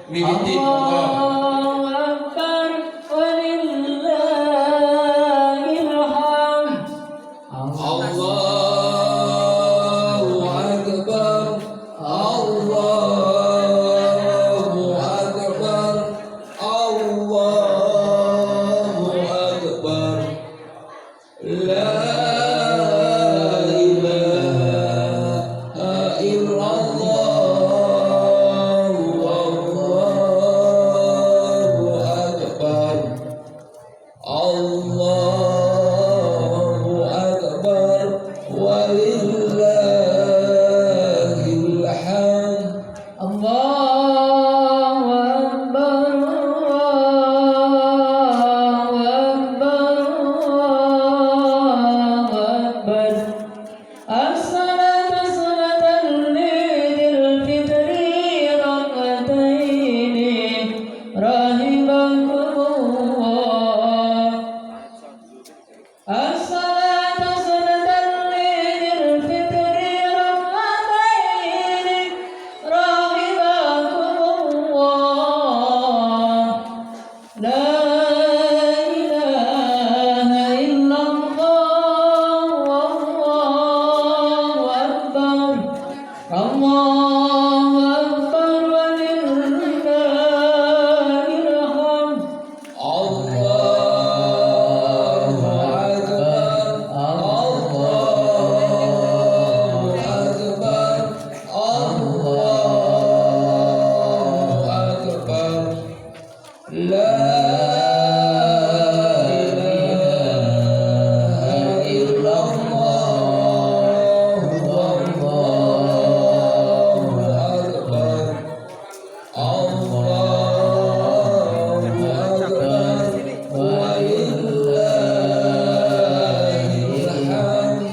Miwiti monggo. Allahu Akbar walillahil hamd. Allahu Akbar, Allahu Akbar, Allahu Akbar. La ilaha illallah, Allahu Akbar, Allahu Akbar, walillahil hamd. Allahu Akbar, Allahu Akbar, Allahu Akbar. As-salatu salatan lidil fitri rakataini rahimakumullah. As-salatu salatan lidil fitri rakataini rahimakumullah. La ilaha illallah, wallahu akbar, Allahu akbar walillahil hamd. Allahu Akbar, Allahu Akbar, Allahu Akbar. La ilaha illallah, Allahu Akbar, Allahu Akbar, walillahil hamd.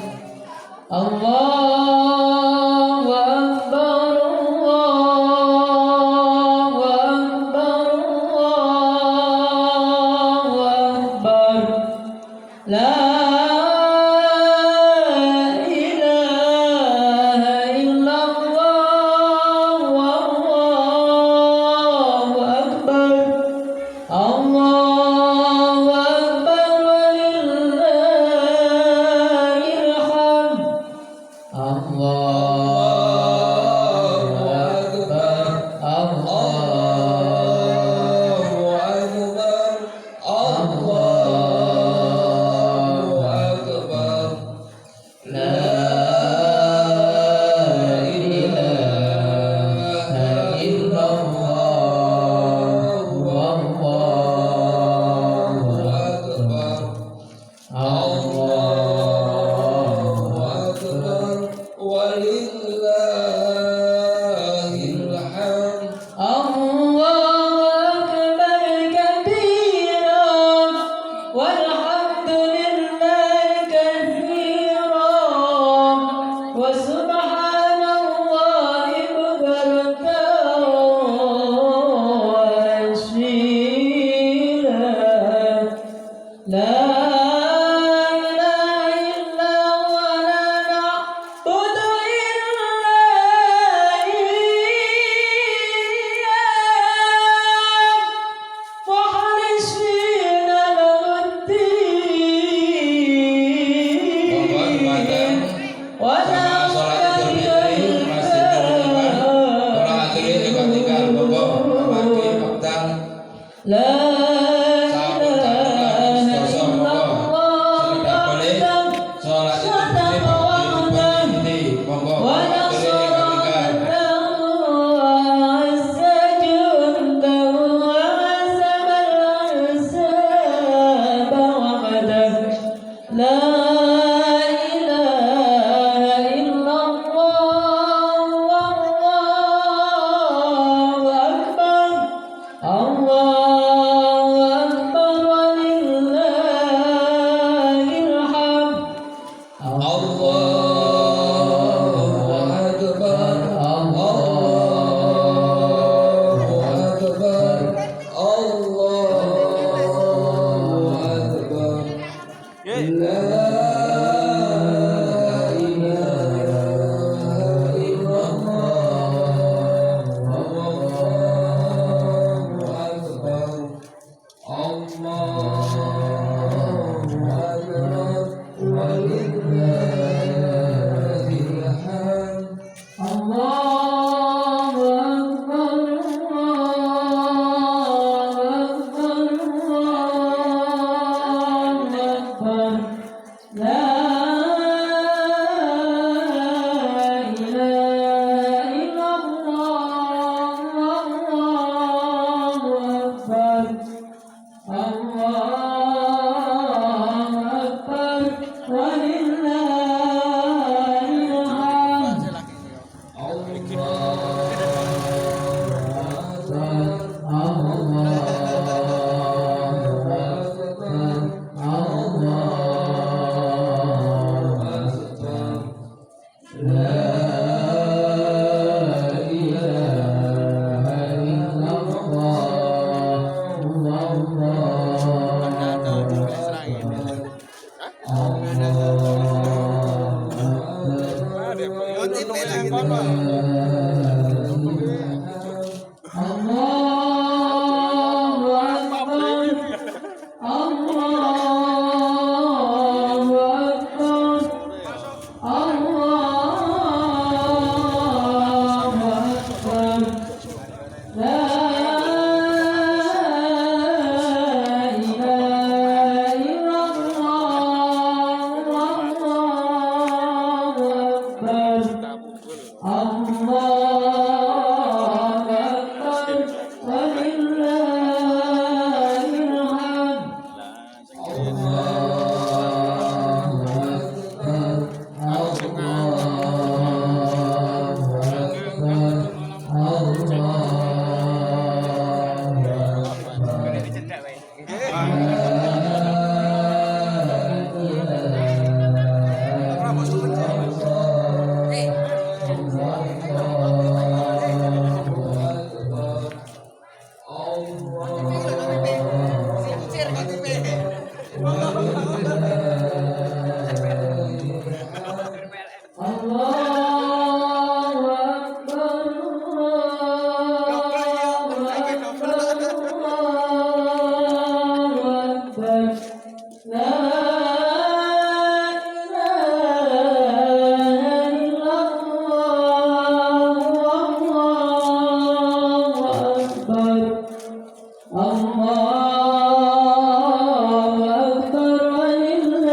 Allahu Akbar, Allahu Akbar, Allahu Akbar. La ilaha illallah, wallahu akbar. Allahu akbar walillahil hamd. Allahu akbar, Allahu Akbar, Allahu Akbar. La ilaha illallah, wallahu akbar. Allahu Akbar, walillahil hamd. Allahu akbar kabiran walhamdulillahi katsiran wa subhanallahi bukratan wa asila. La ilaha illa huwa la na'budu illa iyyah mukhlisina lahuddin wa Sholat Idul Fitri masih dilakukan. Orang akhirnya juga tinggal bobo memakai maktan. La ilaha illallah Sholat Idul Fitri masih ini monggo. wa Akhirnya juga tinggal. nasrullahu azza jundahu wa sabal ansaba wa qadah. La ilaha illallah, wallahu akbar, Allahu akbar walillahil hamd. Allahu Akbar, Allahu Akbar, Allahu Akbar. La ilaha illallah, الله أكبر ولله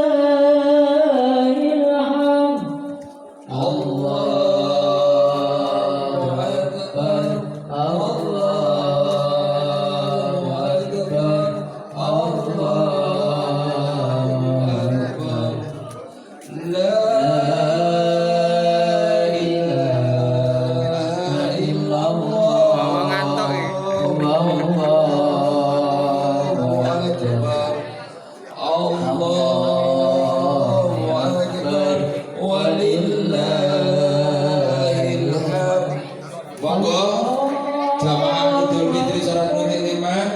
الحمد الله أكبر الله أكبر الله أكبر لا إله إلا الله الله أكبر الله أكبر ولله الحمد. Monggo jamaah Idul Fitri Salat Murid Iman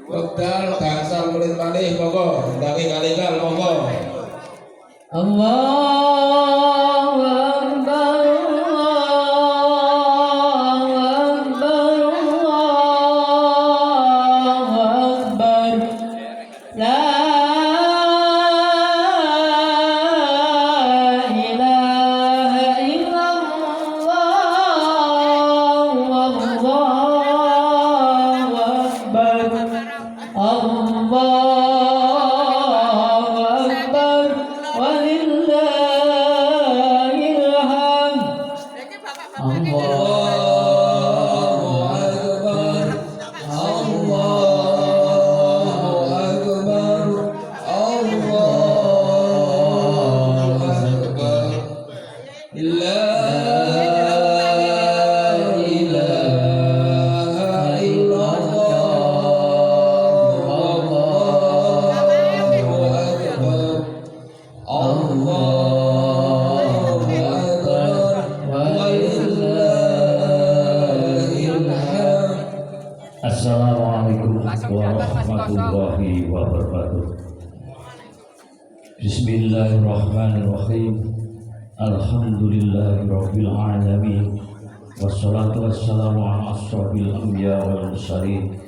wekdal gangsal menit malih monggo ndaki kali-kali monggo. الله أكبر الله أكبر لا إله إلا الله والله أكبر الله أكبر ولله الحمد الله أكبر الله أكبر الله أكبر لا إله إلا الله الله أكبر الله أكبر ولله الحمد. Assalamualaikum warahmatullahi wabarakatuh. Bismillahirrahmanirrahim. Alhamdulillahirabbil alamin. Wassalatu wassalamu ala asyrofil anbiya wal mursalin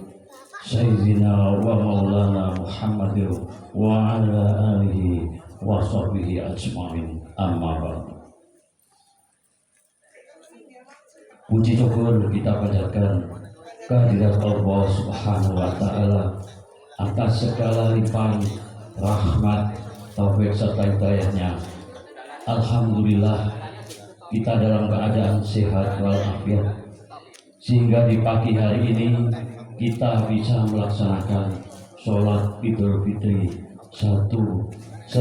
sayyidina wa maulana Muhammadin wa ala alihi wa sahbihi ajmain. Amma ba'du. Puji syukur kita panjatkan kehadirat Allah Subhanahu wa taala atas segala limpahan rahmat, taufik serta hidayahnya. Alhamdulillah kita dalam keadaan sehat walafiat, sehingga di pagi hari ini kita bisa melaksanakan sholat Idul Fitri 1445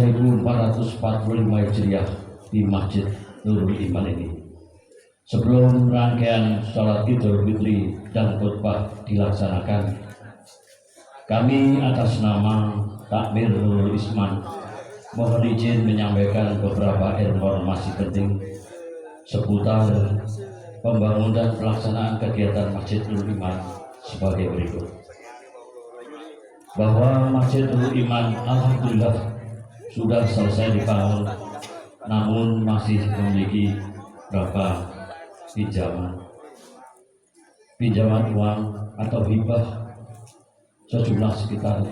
Hijriah di Masjid Nurul Iman ini. Sebelum rangkaian sholat Idul Fitri dan khutbah dilaksanakan, kami atas nama Takmir Nurul Isman mohon izin menyampaikan beberapa informasi penting seputar pembangunan dan pelaksanaan kegiatan Masjid Nurul Iman sebagai berikut. Bahwa Masjid Nurul Iman alhamdulillah sudah selesai dibangun, namun masih memiliki beberapa pinjaman uang atau hibah sejumlah sekitar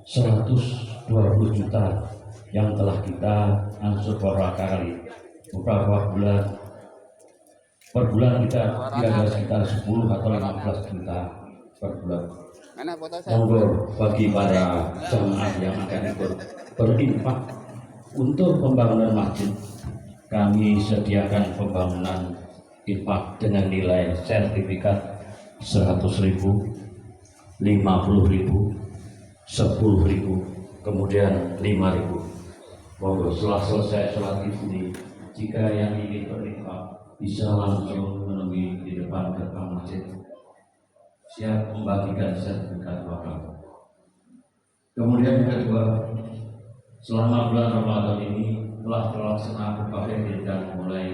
120 juta yang telah kita ansur beberapa kali, beberapa bulan. Per bulan kita ada sekitar 10 atau 15 juta per bulan. Monggo bagi para jemaah yang akan ikut berinfak untuk pembangunan masjid, kami sediakan pembangunan infak dengan nilai sertifikat 100.000, 50.000, 10.000, kemudian 5.000. Monggo setelah selesai sholat ini, jika yang ingin berinfak bisa langsung menemui di depan gerbang masjid, siap membagikan sertifikat wakaf. Kemudian yang kedua, selama bulan Ramadan ini telah terlaksana berbagai kegiatan, mulai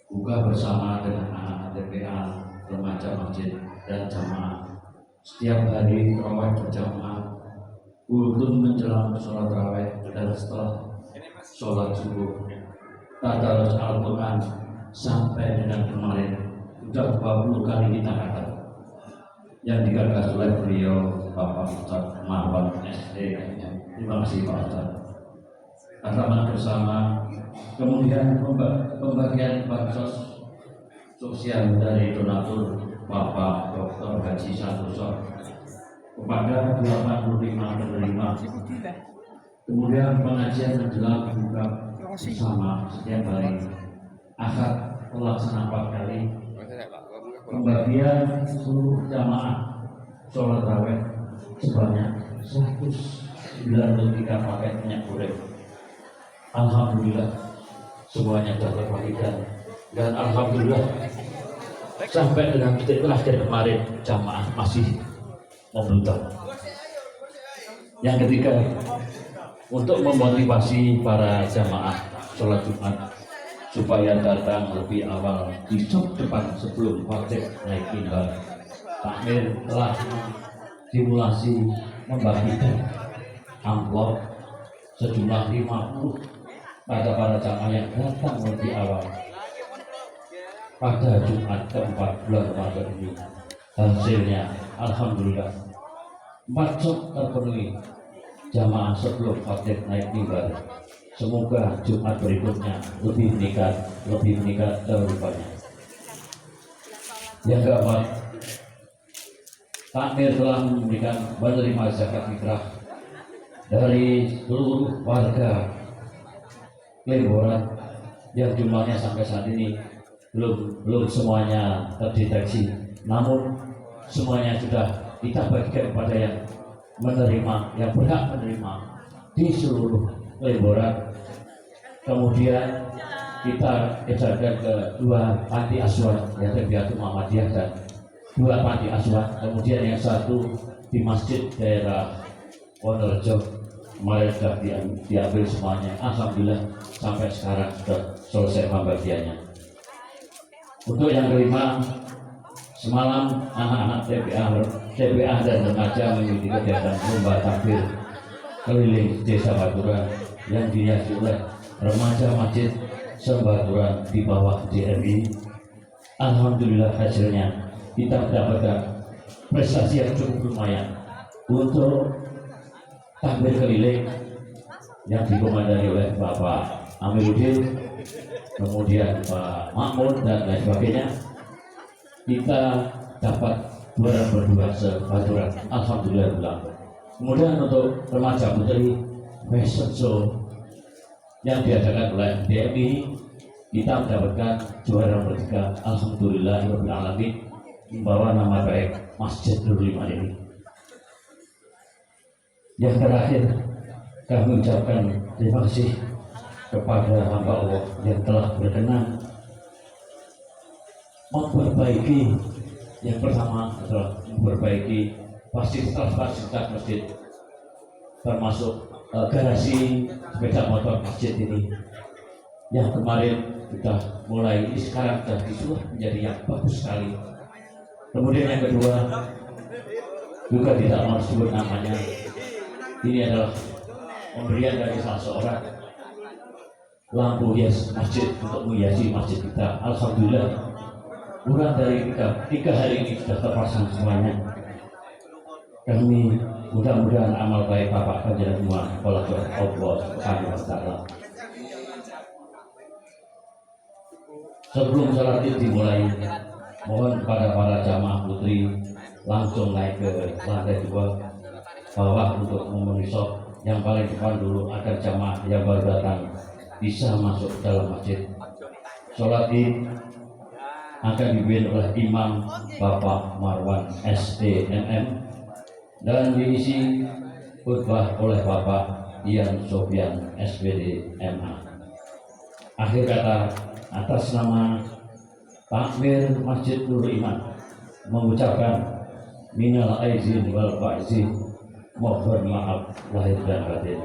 buka bersama dengan anak TPA, remaja masjid dan jamaah. Setiap hari tarawih berjamaah, ulun menjelang sholat tarawih dan setelah sholat subuh, tadarus Al-Quran sampai dengan kemarin sudah 20 kali kita kata yang digagas oleh beliau Bapak Ustaz Marwan SD. Terima kasih Pak Ustaz. Atas bersama, kemudian pembagian bansos sosial dari donatur Bapak Dr. Haji Santoso kepada 85 penerima. Kemudian pengajian menjelang buka bersama setiap hari Ahad terlaksana 4 kali. Pembagian seluruh jamaah sholat raweh sebanyak 193 paket minyak goreng. Alhamdulillah semuanya sudah terbagikan, dan alhamdulillah sampai dengan detik terakhir kemarin jamaah masih membludak. Yang ketiga, untuk memotivasi para jamaah sholat Jumat supaya datang lebih awal di jam depan sebelum wajib naik mimbar, takmir telah simulasi membagikan amplop sejumlah 50 pada para jamaah yang datang lebih awal pada Jumat ke-4 bulan Ramadan ini. Hasilnya alhamdulillah 4 jam terpenuhi jamaah sebelum wajib naik mimbar. Semoga Jumat berikutnya lebih meningkat rupanya. Yang keempat, takmir telah memberikan menerima zakat fitrah dari seluruh warga Lemboran yang jumlahnya sampai saat ini belum semuanya terdeteksi, namun semuanya sudah kita bagikan kepada yang menerima, yang berhak menerima di seluruh Lemboran. Kemudian kita edarkan ke 2 panti asuhan, yaitu Yatim Muhammadiyah dan 2 panti asuhan. Kemudian yang satu di masjid daerah Wonorejo, kemarin sudah diambil semuanya. Alhamdulillah sampai sekarang sudah selesai pembagiannya. Untuk yang kelima, semalam anak-anak TPA dan remaja mengikuti kegiatan lomba takbir keliling desa Baturan yang dihiasi oleh remaja masjid Sembaturan di bawah DMI. Alhamdulillah hasilnya kita mendapatkan prestasi yang cukup lumayan untuk takbir keliling yang dikomandani oleh Bapak Amiruddin, kemudian Pak Makmur dan lain sebagainya. Kita dapat juara berdua sebaturan, alhamdulillah bilang. Kemudian untuk remaja putri fashion show yang diadakan oleh DMI, kita mendapatkan juara bertiga, alhamdulillah alamin, membawa nama baik Masjid Nurul Iman ini. Yang terakhir, kami ucapkan terima kasih kepada hamba Allah yang telah berkenan memperbaiki. Yang pertama adalah memperbaiki fasilitas masjid, termasuk garasi sepeda motor masjid ini yang kemarin sudah mulai, sekarang sudah disulap menjadi yang bagus sekali. Kemudian yang kedua, juga tidak mau sebut namanya, ini adalah pemberian dari salah seorang lampu hias masjid untuk menghiasi masjid kita. Alhamdulillah kurang dari 3 hari ini sudah terpasang semuanya. Kami mudah-mudahan amal baik Bapak panjenengan semua oleh Allah Subhanahu wa taala. Sebelum sholat Id dimulai, mohon kepada para jamaah putri langsung naik ke lantai 2 bawah untuk memenuhi shop yang paling depan dulu agar jamaah yang baru datang bisa masuk ke dalam masjid. Sholat Id akan dipimpin oleh Imam Bapak Marwan STMM dan diisi khutbah oleh Bapak Ian Sofian SPD MA. Akhir kata, atas nama takmir Masjid Nurul Iman mengucapkan minal aizin wal faizin, mohon maaf lahir dan batin.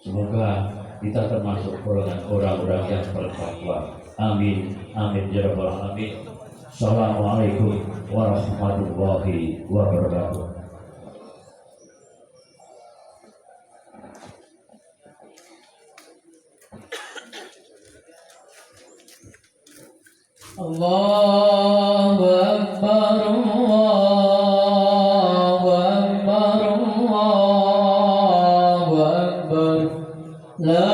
Semoga kita termasuk golongan orang-orang yang bertakwa. Amin, amin ya rabbal alamin. Assalamualaikum warahmatullahi wabarakatuh. Allahu Akbar, Allahu Akbar, Allahu Akbar. La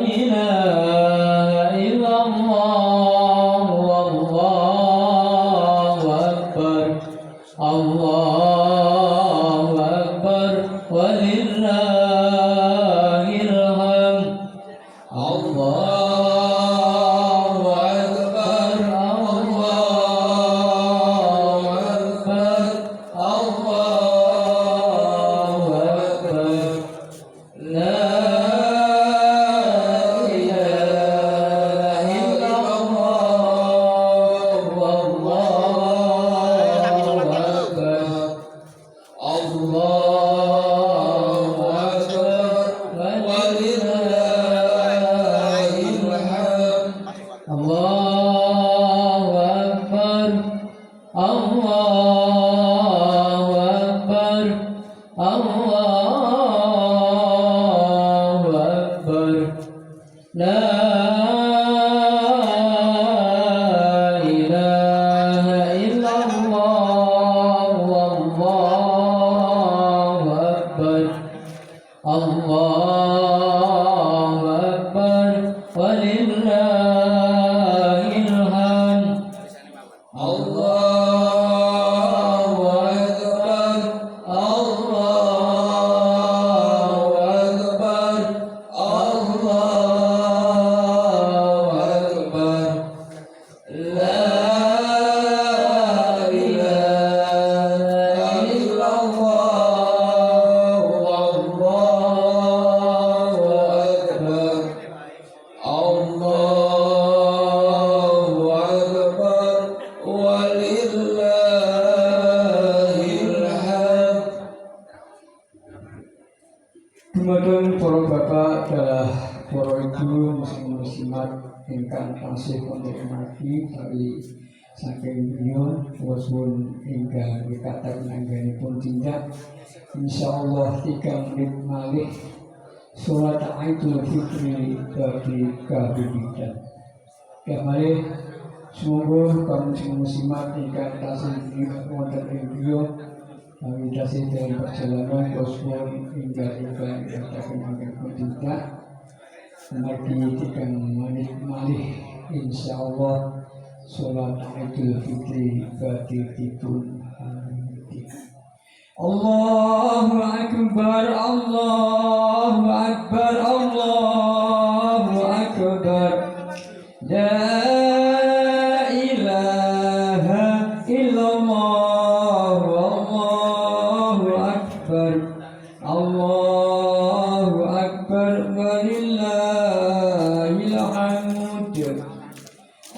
ilaha illallah, Allahu Akbar. Allahu Akbar walillahil hamd. Allahu Akbar, Allahu Akbar, Allahu Akbar. La ilaha illallah, wallahu akbar. Allahu akbar, walillahil hamd. Allahu akbar, Allahu akbar, Allahu akbar. La ilaha illallah, wallahu akbar. Allahu akbar, walillahil hamd. Allahu akbar, Allahu akbar, Allahu akbar. La ilaha illallah, wallahu akbar. Allahu akbar, walillahil hamd. Dumateng para bapak adalah para ibu muslim-muslimat ingkang tansih wonten mati kali saking dunya wasun ingkang dikatakan anggenipun tindak insyaallah 3 menit malih salat Idul Fitri bagi kabibitan. Kembali semoga kaum muslimat ingkang tansih wonten ing dunya kami tasih dalam perjalanan kosmos hingga dikatakan anggenipun tindak Nabi 3 menit malih insyaallah salat Idul Fitri bagi dipun hamdi. Allahu akbar, Allahu akbar, Allahu akbar. La ilaha illallah, Allahu akbar. Allahu akbar, walillahil hamd.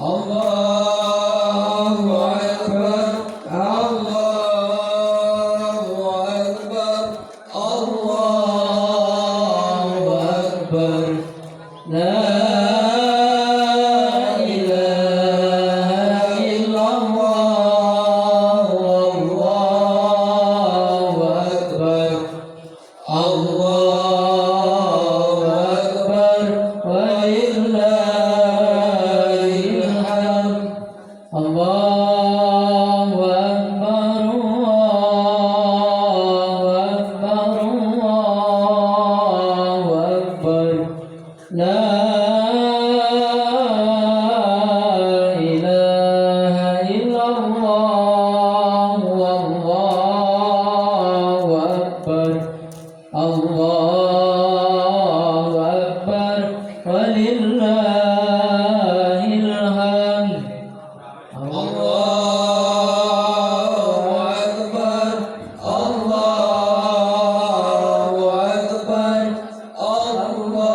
Allahu akbar, Allahu akbar, Allahu akbar. La ilaha illallah, wallahu akbar. Allahu akbar, walillahil hamd. Allahu akbar, Allahu akbar. La ilaha illallah, wallahu akbar. Allahu akbar, walillahil hamd. Allahu akbar, Allahu akbar, Allahu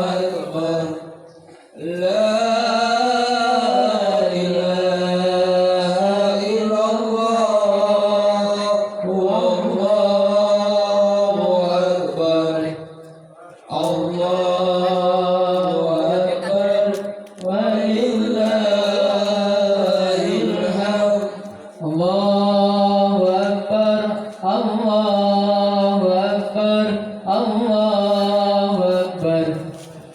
akbar. La ilaha illallah, wallahu akbar. Allahu akbar, walillahil hamd. Allahu akbar, Allahu akbar, Allahu akbar.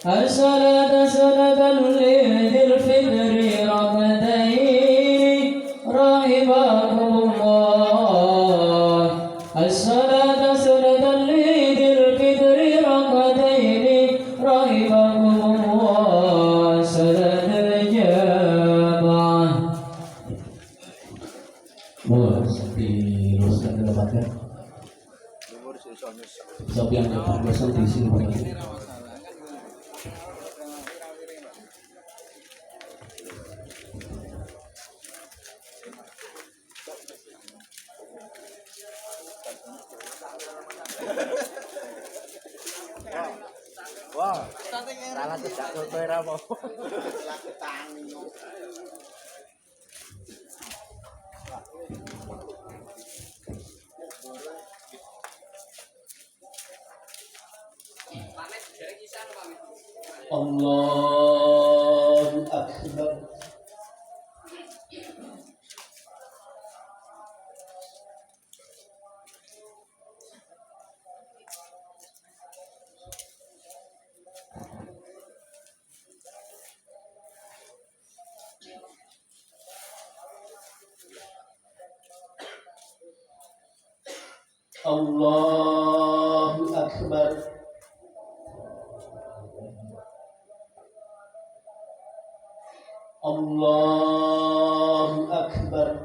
As-salatu salatan lidil fitri raqadaini rahimakumullah. As-salatu salatan lidil fitri raqadaini rahimakumullah. Salat al-jamaah. diluruskan ke depannya. Sebab yang berdosa di sini Bapak. Wah, salah tidak kowe ra apa. Allahu Akbar. Allahu Akbar. Allahu Akbar.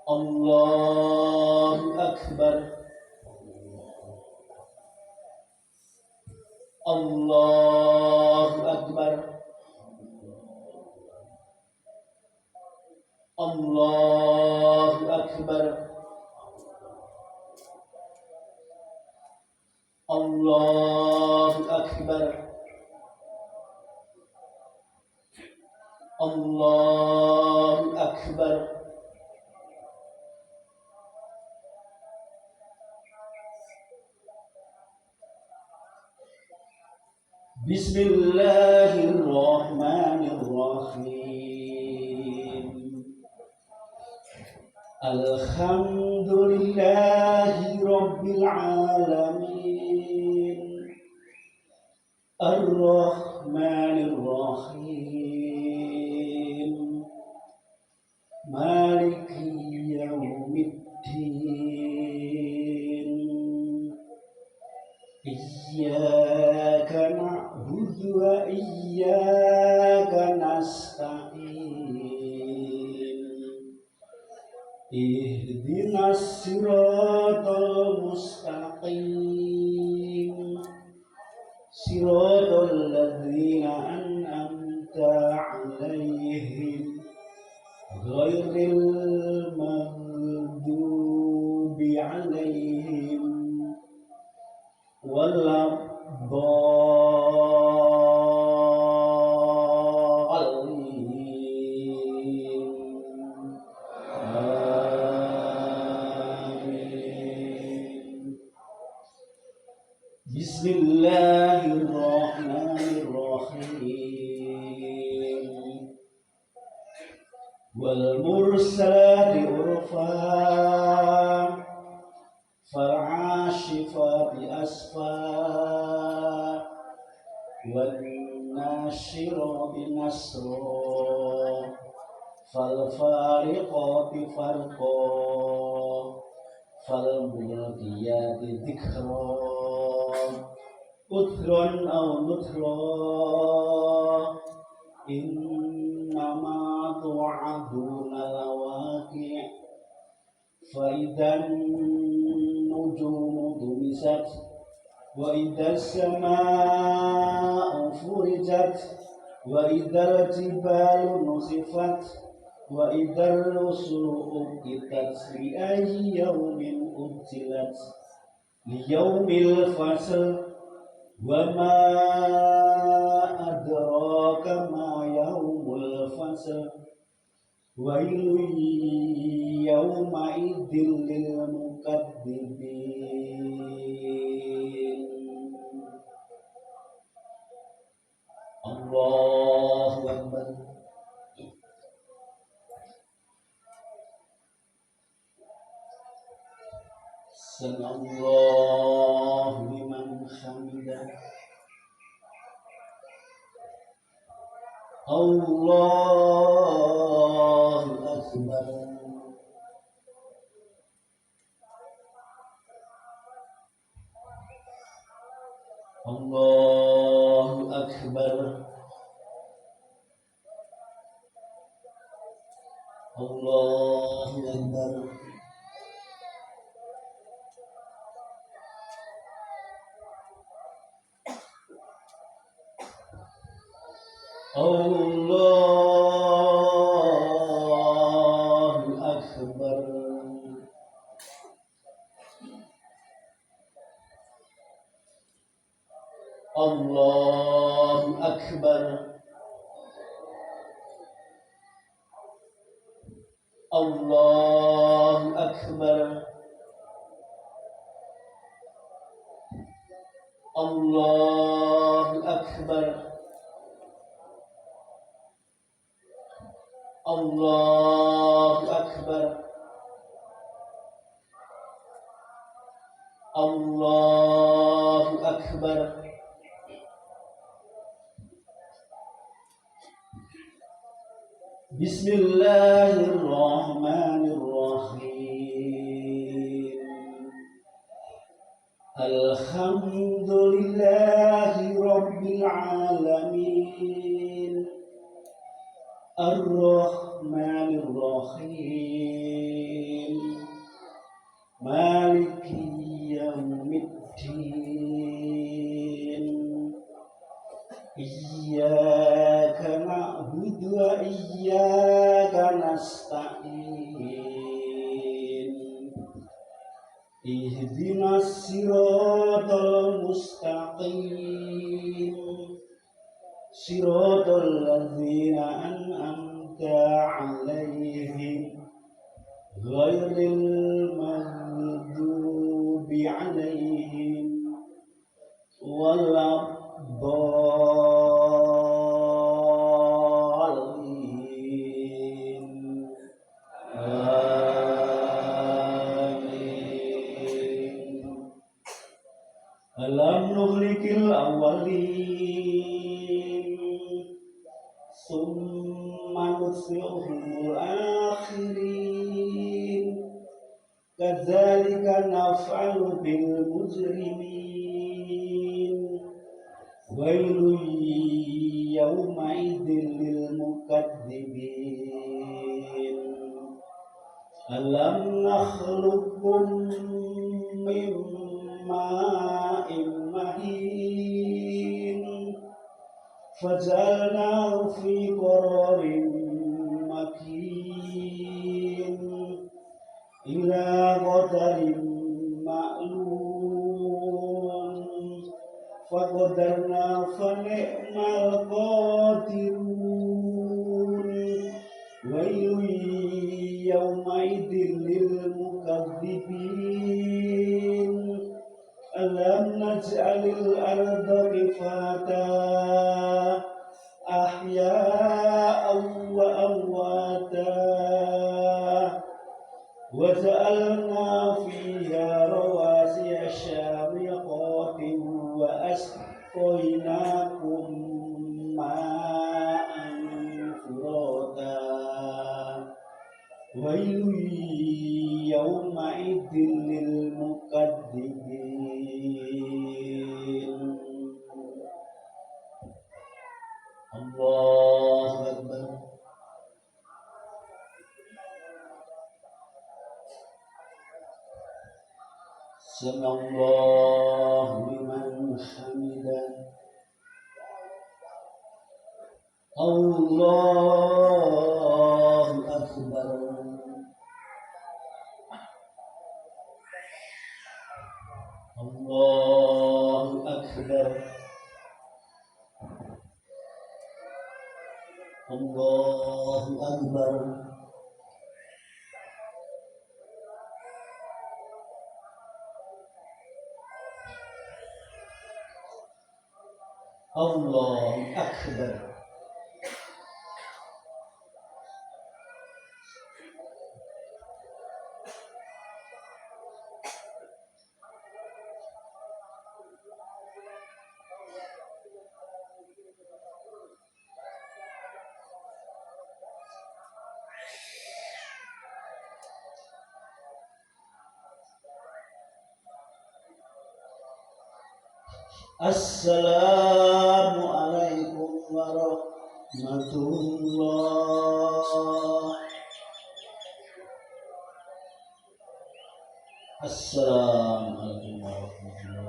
Allahu Akbar. Allahu Akbar. Allahu Akbar. Allahu Akbar. Allahu Akbar. Bismillahirrahmanirrahim. Alhamdulillahi Rabbil Alamin. Ar-Rahmanir-Rahim. Maliki Yawmiddin. Iyyaka na'budu wa iyyaka nasta'in. Ihdinas siratal mustaqim. Siratal ladzina an'amta 'alaihim ghairil maghdubi 'alaihim waladdallin. Amin. Bismillahirrahmanirrahim. Wal mursalati urfa, fal 'ashifati asfa, wan nashirati nasra, fal fariqati farqa, fal mulqiyati dzikra. Udhran aw nuthra, innama tu'aduna lawaqi'. Fa idzan nujumu tumisat, wa idzas samaa'u furijat, wa idzal jibalu nusifat, wa idzal rusulu uqitat, li ayyi yawmin ujjilat. Li yaumil fasl. Wa ma adraka ma yaumul fasl. Wailun yawma idzil lil mukadzibin. Allahu Akbar. Sami'allahu liman hamidah. Allahu Akbar. Allahu Akbar. Allahu Akbar. Allahu Akbar. Allahu Akbar. Allahu Akbar. Allahu Akbar. Allahu Akbar. Allahu Akbar. Bismillahirrahmanirrahim. Alhamdulillahi Rabbil Alamin. Ar-Rahmanir-Rahim. Maliki Yawmiddin. Iyyaka na'budu wa iyyaka nasta'in. Ihdinas siratal mustaqim. Siratal ladzina an'amta 'alaihim ghairil maghdubi 'alaihim waladdallin. Amin. Alam nuhlikil awwalin summa nutbi'uhumul akhirin. Kadzalika naf'alu bil mujrimin. Wailun yawma idzin lil mukadzibin. Alam nakhluqukum min ma'in mahin. Faj'alnahu fi qararin makin. Ila qadarin ma'lum. Faqadarna fa ni'mal qadirun. Wailun yawma idzin lil mukadzibin. Alam naj'alil arda kifata ahya'an wa amwata. Wa ja'alna fiha rawasiya syamiqatin wa asqaynakum ma'an furata. Wailun yawma idzin lil mukadzibin. Allahu Akbar. Sami'allahu liman hamidah. Allahu Akbar. Allahu Akbar. Allahu Akbar. Allahu Akbar. Assalamualaikum warahmatullahi Assalamualaikum warahmatullahi.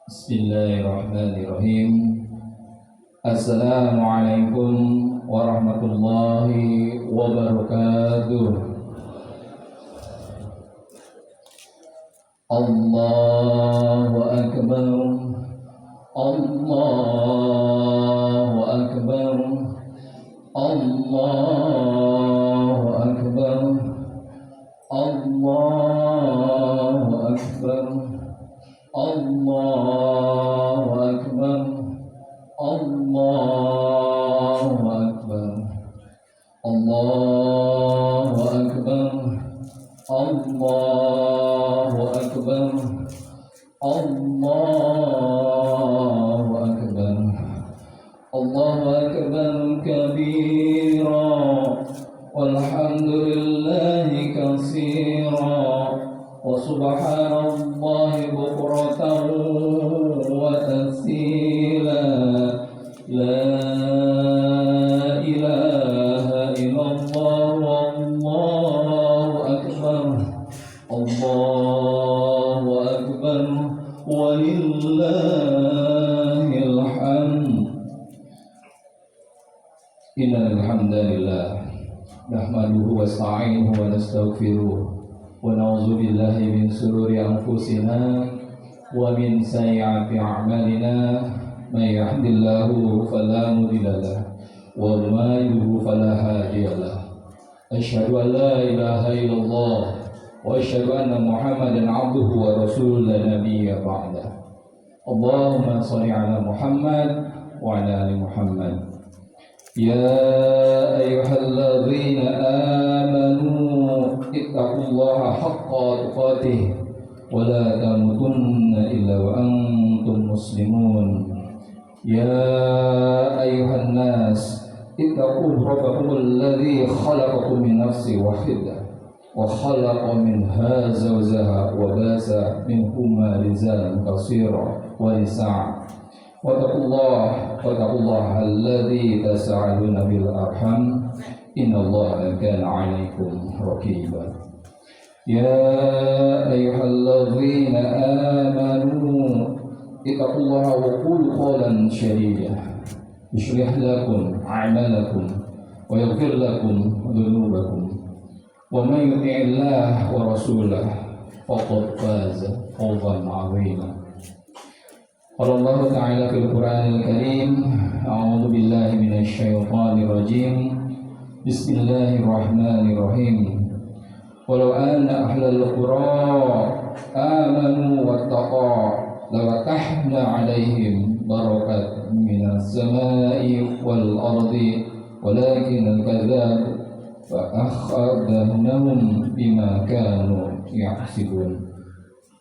Bismillahirrahmanirrahim. Assalamualaikum warahmatullahi wabarakatuh. Allahu Akbar. Allahu Akbar. Allahu Akbar. Allahu Akbar. Allahu Akbar. Allahu Akbar. Allahu Akbar. Allahu Akbar. Allahu Akbar. Allahu Akbar kabira walhamdulillahi katsira wa subhanallahi bukratan wa tasila. La ilaha illallah wallahu akbar. Allahu akbar walillahil hamd. Innal hamdalillah nahmaduhu wa nasta'inuhu wa nastaghfiruh wa na'udzu billahi min shururi anfusina wa min sayyiati a'malina. May yahdihillahu fala mudilla lahu wa may yudlil fala hadiya lahu. Asyhadu an la ilaha illallah wa asyhadu anna Muhammadan 'abduhu wa rasuluhu la nabiyya ba'da. Allahumma shalli 'ala Muhammad wa 'ala ali Muhammad. Ya ayyuhalladzina amanu ittaqullaha haqqa tuqatih wa la tamutunna illa wa antum muslimun. Ya ayyuhan nas ittaqu rabbakum alladzi khalaqakum min nafsin wahidah wa khalaqa minha zawjaha wa basa minhuma rijalan katsiran wa nisaa. Wattaqullaha alladzi tas'aluna bil arham innallaha kana 'alaikum raqiba. Ya ayyuhalladzina amanu ittaqullaha wa qulu qawlan sadida yuslih lakum a'malakum wa yaghfir lakum dhunubakum wa may yuti'illah wa rasulahu faqad faza fawzan 'azima. Qala Allah Ta'ala fil Qur'anil Karim, a'udzu billahi minasy syaithanir rajim. Bismillahirrahmanirrahim. Walau anna ahlal qura amanu wattaqu lawatahna 'alaihim barakat minas samai wal ardi walakin kadzdzab fa akhadnahum bima kanu yahsibun.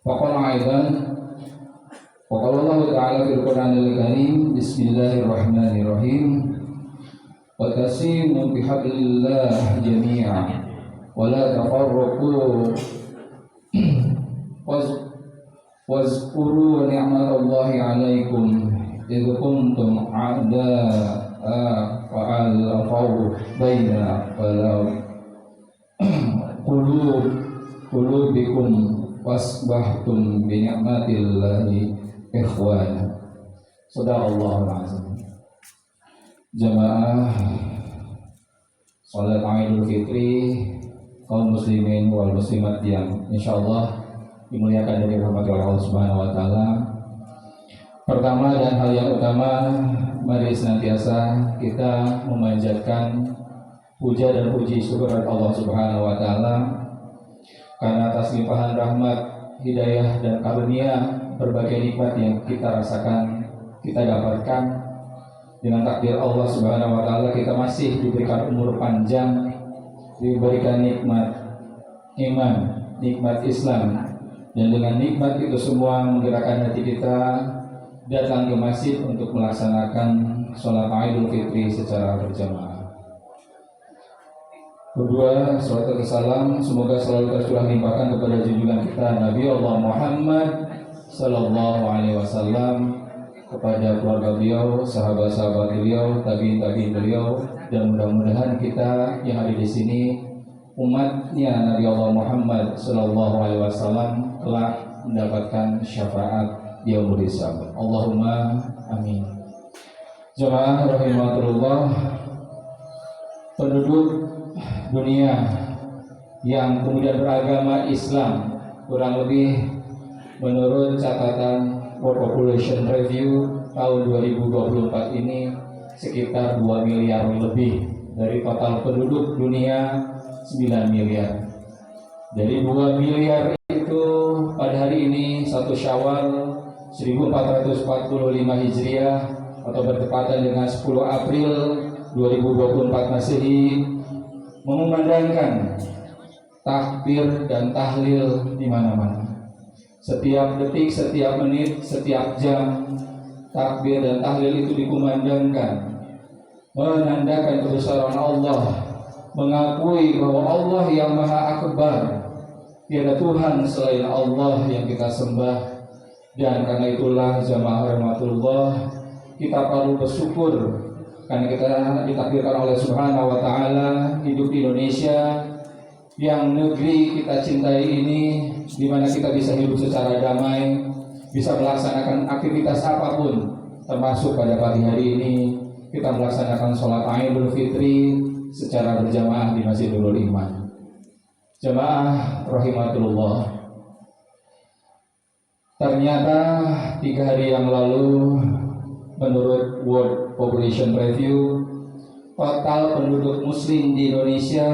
Faqala aidan wa qala Allah Ta'ala fil Qur'anil Karim, bismillahirrahmanirrahim. Wa tasimu bihablillah jami'an wa la tafarraqu wazkuru ni'matallahi 'alaikum idh kuntum a'da'a fa'alafaw baina qulubikum wasbahtum bi ni'matillahi ikhwana. Sadaqallahul azim. Jamaah salat Idul Fitri kaum muslimin wal muslimat yang insyaallah dimuliakan dan dirahmati oleh Allah Subhanahu wa taala. Pertama dan hal yang utama, mari senantiasa kita memanjatkan puja dan puji syukur kepada Allah Subhanahu wa taala karena atas limpahan rahmat, hidayah dan karunia berbagai nikmat yang kita rasakan, kita dapatkan. Dengan takdir Allah Subhanahu wa taala kita masih diberikan umur panjang, diberikan nikmat iman, nikmat Islam, Dan dengan nikmat itu semua menggerakkan hati kita datang ke masjid untuk melaksanakan sholat Idul Fitri secara berjamaah. Kedua, salawat dan salam semoga selalu tercurah limpahkan kepada junjungan kita Nabi Allah Muhammad sallallahu alaihi wasallam, kepada keluarga beliau, sahabat-sahabat beliau, tabi'in beliau, dan mudah-mudahan kita yang ada di sini umatnya Nabi Allah Muhammad sallallahu alaihi wasallam telah mendapatkan syafaat yaumul hisab. Allahumma amin. Jemaah rahimakumullah, penduduk dunia yang kemudian beragama Islam kurang lebih menurut catatan World Population Review tahun 2024 ini sekitar 2 miliar lebih dari total penduduk dunia 9 miliar. Dari 2 miliar itu pada hari ini 1 Syawal 1445 Hijriah atau bertepatan dengan 10 April 2024 Masehi mengumandangkan takbir dan tahlil di mana-mana. Setiap detik, setiap menit, setiap jam takbir dan tahlil itu dikumandangkan, menandakan kebesaran Allah, mengakui bahwa Allah yang Maha Akbar, tiada Tuhan selain Allah yang kita sembah. Dan karena itulah jamaah rahmatullah, kita perlu bersyukur karena kita ditakdirkan oleh Subhanahu wa Ta'ala hidup di Indonesia yang negeri kita cintai ini, di mana kita bisa hidup secara damai, bisa melaksanakan aktivitas apapun, termasuk pada pagi hari ini kita melaksanakan sholat Idul Fitri secara berjamaah di Masjidul Iman. Jamaah rahimatullah, ternyata 3 hari yang lalu menurut World Population Review, total penduduk muslim di Indonesia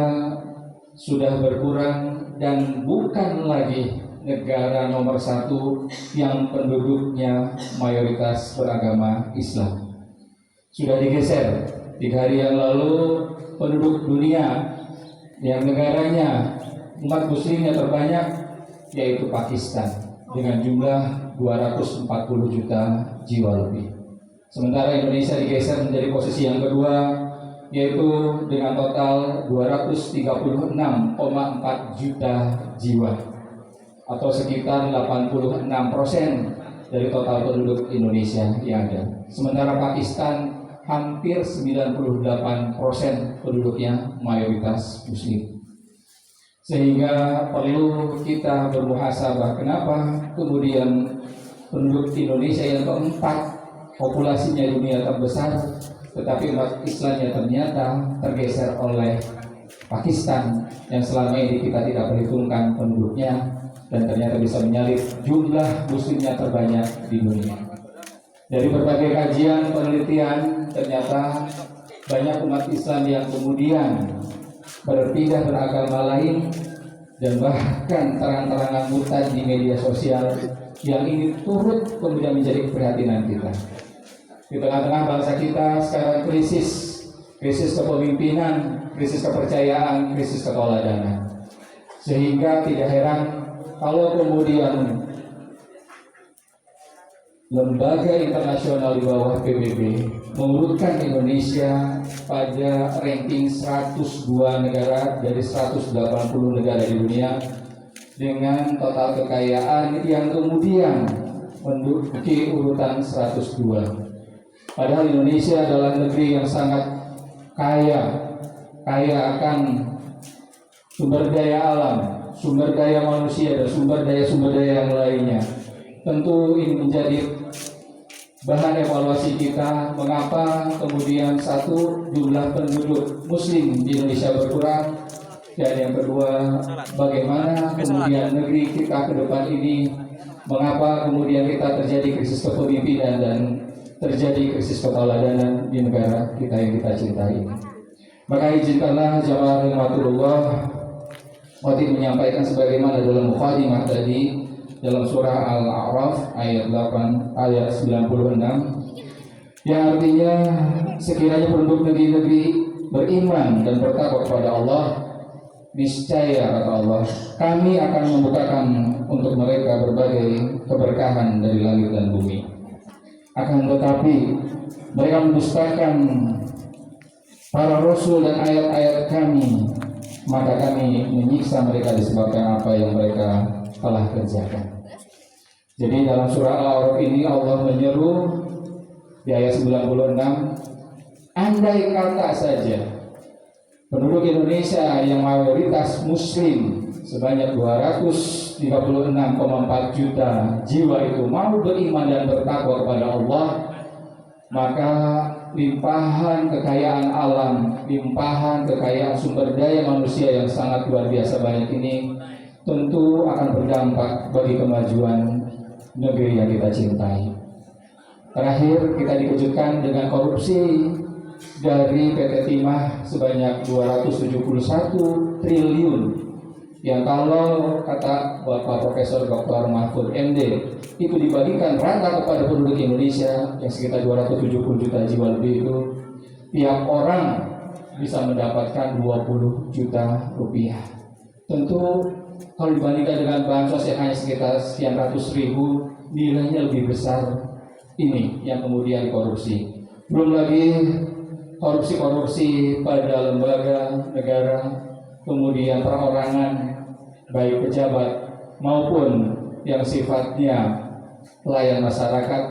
sudah berkurang dan bukan lagi negara nomor 1 yang penduduknya mayoritas beragama Islam. Sudah digeser. 3 hari yang lalu penduduk dunia yang negaranya umat muslimnya terbanyak yaitu Pakistan dengan jumlah 240 juta jiwa lebih. Sementara Indonesia digeser menjadi posisi yang kedua, yaitu dengan total 236,4 juta jiwa atau sekitar 86% dari total penduduk Indonesia yang ada. Sementara Pakistan hampir 98% penduduknya mayoritas muslim. Sehingga perlu kita bermuhasabah kenapa kemudian penduduk Indonesia yang keempat populasinya dunia terbesar, tetapi umat Islamnya ternyata tergeser oleh Pakistan yang selama ini kita tidak perhitungkan penduduknya dan ternyata bisa menyalip jumlah muslimnya terbanyak di dunia. Dari berbagai kajian penelitian ternyata banyak umat Islam yang kemudian berpindah beragama lain dan bahkan terang-terangan murtad di media sosial, yang ini turut kemudian menjadi keprihatinan kita. Di tengah-tengah bangsa kita sekarang krisis kepemimpinan, krisis kepercayaan, krisis keteladanan. Sehingga tidak heran kalau kemudian lembaga internasional di bawah PBB mengurutkan Indonesia pada ranking 102 negara dari 180 negara di dunia dengan total kekayaan yang kemudian menduduki urutan 102. Padahal Indonesia adalah negeri yang sangat kaya akan sumber daya alam, sumber daya manusia, dan sumber daya yang lainnya. Tentu ini menjadi bahan evaluasi kita, mengapa kemudian satu, jumlah penduduk muslim di Indonesia berkurang, dan yang kedua, bagaimana kemudian negeri kita ke depan ini, mengapa kemudian kita terjadi krisis kepemimpinan dan terjadi krisis keteladanan di negara kita yang kita cintai. Maka izinkanlah jamaah rahmatullah Khotib menyampaikan sebagaimana dalam muqaddimah tadi dalam surah Al-A'raf ayat 96 yang artinya sekiranya penduduk negeri-negeri beriman dan bertakwa kepada Allah, niscaya kata Allah, kami akan membukakan untuk mereka berbagai keberkahan dari langit dan bumi. Akan tetapi mereka mendustakan para rasul dan ayat-ayat kami, maka kami menyiksa mereka disebabkan apa yang mereka telah kerjakan. Jadi dalam surah Al-A'raf ini Allah menyeru di ayat 96, andai kata saja penduduk Indonesia yang mayoritas muslim sebanyak 256,4 juta jiwa itu mau beriman dan bertakwa kepada Allah, maka limpahan kekayaan alam, limpahan kekayaan sumber daya manusia yang sangat luar biasa banyak ini tentu akan berdampak bagi kemajuan negeri yang kita cintai. Terakhir kita dikejutkan dengan korupsi dari PT Timah sebanyak 271 triliun yang kalau kata Bapak Profesor Dr. Mahfud MD itu dibagikan rata kepada penduduk Indonesia yang sekitar 270 juta jiwa lebih itu, tiap orang bisa mendapatkan 20 juta rupiah. Tentu kalau dibandingkan dengan bansos yang hanya sekitar sekian ratus ribu, nilainya lebih besar ini yang kemudian dikorupsi. Belum lagi korupsi-korupsi pada lembaga negara, kemudian perorangan baik pejabat maupun yang sifatnya pelayan masyarakat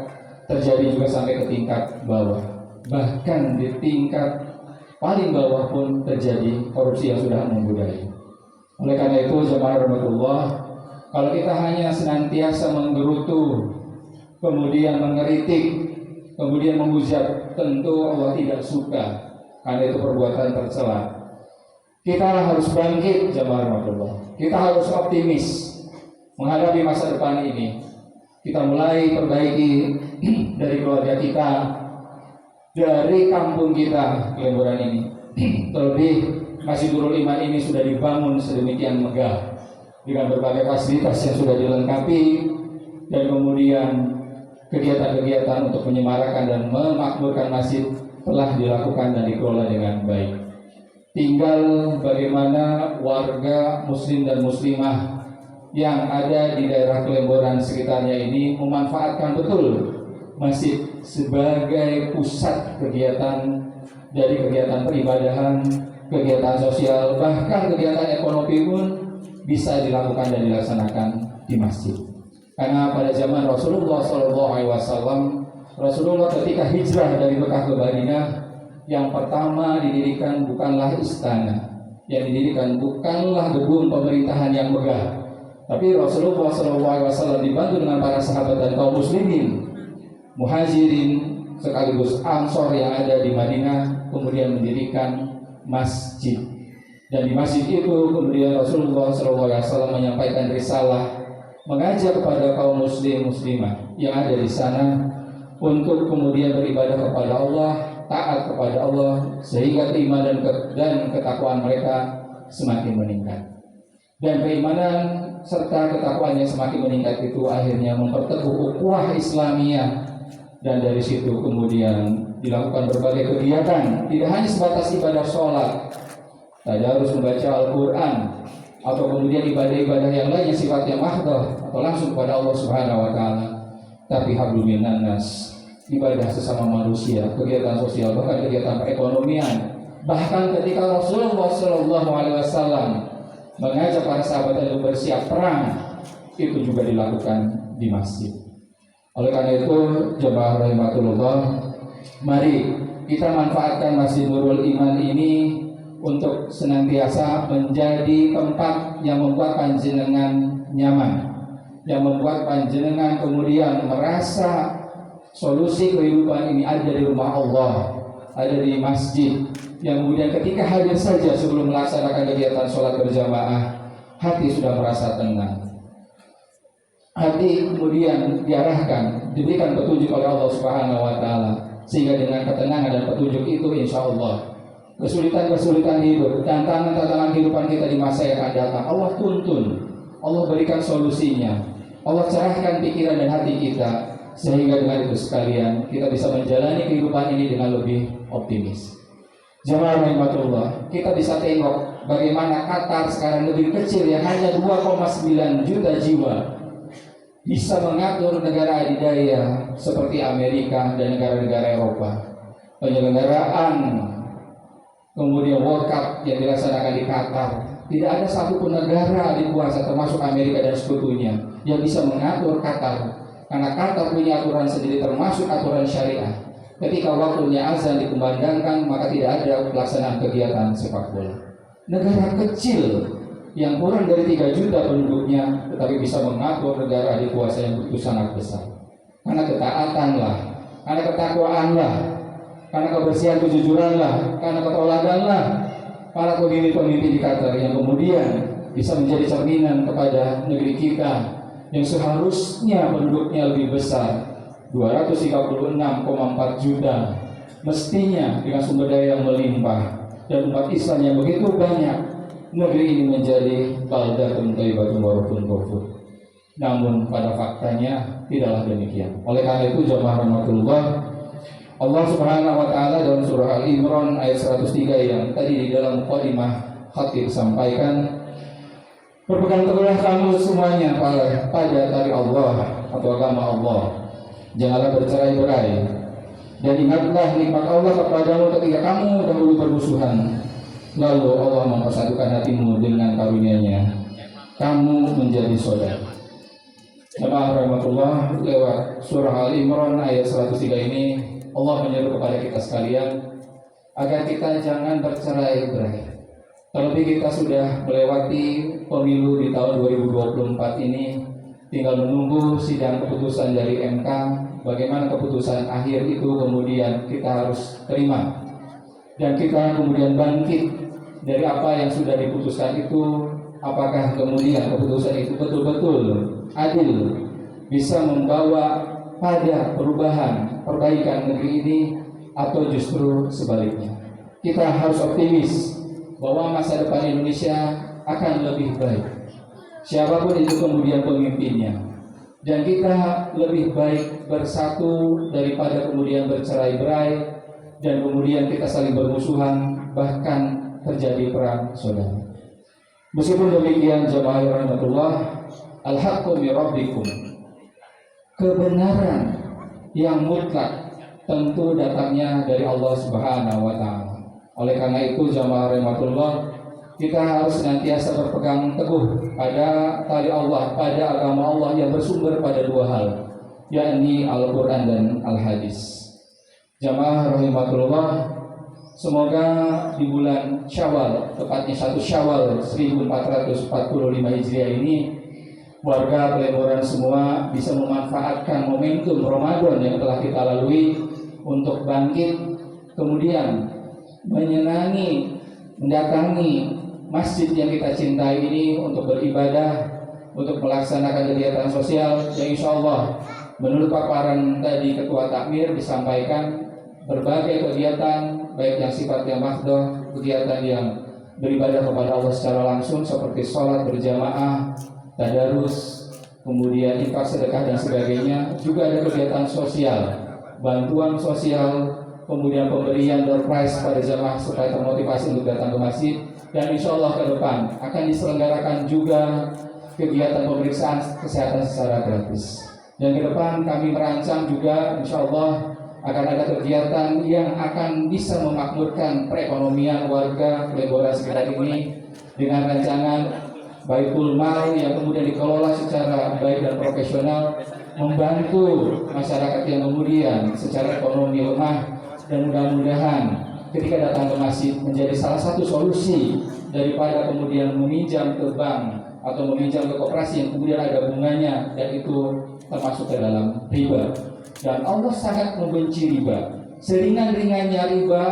terjadi juga sampai ke tingkat bawah. Bahkan di tingkat paling bawah pun terjadi korupsi yang sudah membudaya. Oleh karena itu jemaah rahmatullah, kalau kita hanya senantiasa menggerutu, kemudian mengeritik, kemudian menghujat, tentu Allah tidak suka, karena itu perbuatan tercela. Kita harus bangkit jemaah rahmatullah. Kita harus optimis menghadapi masa depan ini. Kita mulai perbaiki dari keluarga kita, dari kampung kita, Kelemburan ini. Terlebih Masjid Nurul Iman ini sudah dibangun sedemikian megah dengan berbagai fasilitas yang sudah dilengkapi, dan kemudian kegiatan-kegiatan untuk menyemarakan dan memakmurkan masjid telah dilakukan dan dikelola dengan baik. Tinggal bagaimana warga muslim dan muslimah yang ada di daerah Kelemburan sekitarnya ini memanfaatkan betul masjid sebagai pusat kegiatan, dari kegiatan peribadahan, kegiatan sosial, bahkan kegiatan ekonomi pun bisa dilakukan dan dilaksanakan di masjid. Karena pada zaman Rasulullah SAW, Rasulullah ketika hijrah dari Mekah ke Madinah, yang pertama didirikan bukanlah istana, yang didirikan bukanlah gedung pemerintahan yang megah, tapi Rasulullah SAW dibantu dengan para sahabat dan kaum muslimin, muhajirin sekaligus ansor yang ada di Madinah, kemudian mendirikan masjid. Dan di masjid itu kemudian Rasulullah SAW menyampaikan risalah, mengajak kepada kaum muslim muslimah yang ada di sana untuk kemudian beribadah kepada Allah, taat kepada Allah, sehingga keimanan dan ketakwaan mereka semakin meningkat. Dan keimanan serta ketakwaannya semakin meningkat itu akhirnya memperteguh ukhuwah Islamiyah, dan dari situ kemudian dilakukan berbagai kegiatan, tidak hanya sebatas ibadah sholat, tadarus membaca Al-Quran, atau kemudian ibadah-ibadah yang lain yang sifatnya mahdoh atau langsung kepada Allah Subhanahu Wa Taala, tapi hablum minan nas, ibadah sesama manusia, kegiatan sosial, bahkan kegiatan perekonomian. Bahkan ketika Rasulullah SAW mengajak para sahabat untuk bersiap perang, itu juga dilakukan di masjid. Oleh karena itu, jemaah rahimakumullah, mari kita manfaatkan Masjid Nurul Iman ini untuk senantiasa menjadi tempat yang membuat panjenengan nyaman, yang membuat panjenengan kemudian merasa solusi kehidupan ini ada di rumah Allah, ada di masjid, yang kemudian ketika hadir saja sebelum melaksanakan kegiatan sholat berjamaah, hati sudah merasa tenang. Hati kemudian diarahkan, diberikan petunjuk oleh Allah Subhanahu Wa Taala, sehingga dengan ketenangan dan petunjuk itu, insya Allah kesulitan-kesulitan hidup, tantangan-tantangan kehidupan kita di masa yang akan datang, Allah tuntun, Allah berikan solusinya, Allah cerahkan pikiran dan hati kita, sehingga dengan itu sekalian kita bisa menjalani kehidupan ini dengan lebih optimis. Jemaah rahmatullah, kita bisa tengok bagaimana Qatar sekarang negeri kecil yang hanya 2,9 juta jiwa bisa mengatur negara adidaya seperti Amerika dan negara-negara Eropa. Penyelenggaraan kemudian World Cup yang dilaksanakan di Qatar, tidak ada satupun negara dikuasa termasuk Amerika dan sekutunya yang bisa mengatur Qatar, karena Qatar punya aturan sendiri termasuk aturan syariah. Ketika waktunya azan dikumandangkan, maka tidak ada pelaksanaan kegiatan sepak bola. Negara kecil yang kurang dari 3 juta penduduknya tetapi bisa mengatur negara dikuasai yang begitu sangat besar. Karena ketaatanlah, karena ketakwaanlah, karena kebersihan kejujuranlah, karena ketoladanlah para pemimpin-pemimpin di Qatar yang kemudian bisa menjadi cerminan kepada negeri kita yang seharusnya penduduknya lebih besar, 236,4 juta, mestinya dengan sumber daya yang melimpah dan umat Islam yang begitu banyak, negeri ini menjadi baldatun thayyibatun wa rabbun ghafur. Namun pada faktanya tidaklah demikian. Oleh karena itu jemaah rahmatullah, Allah Subhanahu wa taala dalam surah Al-Imran ayat 103 yang tadi di dalam mukadimah khatib sampaikan, berpegang teguhlah kamu semuanya pada tali Allah atau agama Allah. Janganlah bercerai-berai, dan ingatlah nikmat Allah kepadamu ketika kamu dahulu bermusuhan, lalu Allah mempersatukan hatimu dengan karunia-Nya, kamu menjadi saudara. Jemaah rahmatullah, lewat surah Al-Imran ayat 103 ini Allah menyeru kepada kita sekalian agar kita jangan bercerai-berai. Terlebih kita sudah melewati pemilu di tahun 2024 ini, tinggal menunggu sidang keputusan dari MK. Bagaimana keputusan akhir itu kemudian kita harus terima, dan kita kemudian bangkit dari apa yang sudah diputuskan itu. Apakah kemudian keputusan itu betul-betul adil, bisa membawa pada perubahan, perbaikan negeri ini, atau justru sebaliknya. Kita harus optimis bahwa masa depan Indonesia akan lebih baik, siapapun itu kemudian pemimpinnya, dan kita lebih baik bersatu daripada kemudian bercerai-berai dan kemudian kita saling bermusuhan, bahkan terjadi perang saudara. Meskipun demikian jemaah rahmatullah, al-haqqu min rabbikum, kebenaran yang mutlak tentu datangnya dari Allah Subhanahu wa taala. Oleh karena itu jemaah rahmatullah, kita harus senantiasa berpegang teguh pada tali Allah, pada agama Allah yang bersumber pada 2 hal, yakni Al-Quran dan Al-Hadis. Jamaah rahimahullah, semoga di bulan Syawal, tepatnya 1 Syawal 1445 Hijriah ini, warga Peleburan semua bisa memanfaatkan momentum Ramadan yang telah kita lalui untuk bangkit, kemudian mendatangi masjid yang kita cintai ini untuk beribadah, untuk melaksanakan kegiatan sosial yang insya Allah menurut paparan tadi Ketua Takmir disampaikan berbagai kegiatan baik yang sifatnya mahdoh, kegiatan yang beribadah kepada Allah secara langsung seperti sholat berjamaah, tadarus, kemudian infak sedekah dan sebagainya. Juga ada kegiatan sosial, bantuan sosial, kemudian pemberian door prize pada jamaah supaya termotivasi untuk datang ke masjid. Dan insya Allah ke depan akan diselenggarakan juga kegiatan pemeriksaan kesehatan secara gratis. Dan ke depan kami merancang juga insya Allah akan ada kegiatan yang akan bisa memakmurkan perekonomian warga Peleburan sekitar ini dengan rancangan Baitul Mal yang kemudian dikelola secara baik dan profesional, membantu masyarakat yang kemudian secara ekonomi lemah, dan mudah-mudahan ketika datang ke masjid menjadi salah satu solusi daripada kemudian meminjam ke bank atau meminjam ke koperasi yang kemudian ada bunganya, dan itu termasuk ke dalam riba. Dan Allah sangat membenci riba. Seringan-ringannya riba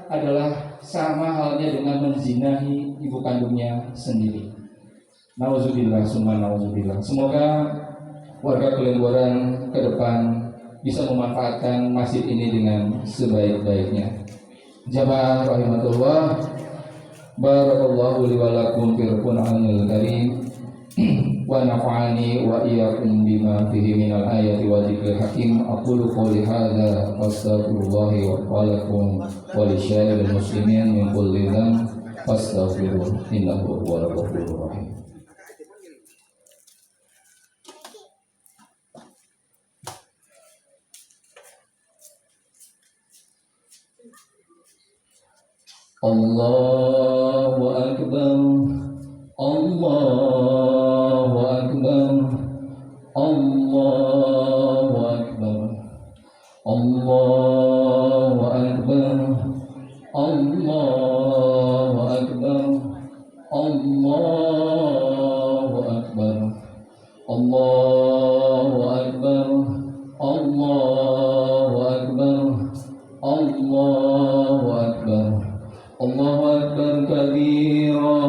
adalah sama halnya dengan menzinahi ibu kandungnya sendiri. Nauzubillah summa nauzubillah. Semoga warga Kelemboran ke depan bisa memanfaatkan masjid ini dengan sebaik-baiknya. Jamaah rahimatullah, barakallahu li wa lakum fil Qur'anil karim ونفعني وإياكم بما فيه من الآيات والذكر الحكيم. أقول قولي هذا وأستغفر الله ولكم ولسائر المسلمين من كل ذنب فاستغفروه إنه هو الغفور الرحيم. Allahu Akbar, Allahu Akbar, Allahu Akbar, Allahu Akbar, Allahu Akbar, Allahu Akbar, Allahu Akbar, Allahu Akbar, Allahu Akbar. Allahu Akbar kabira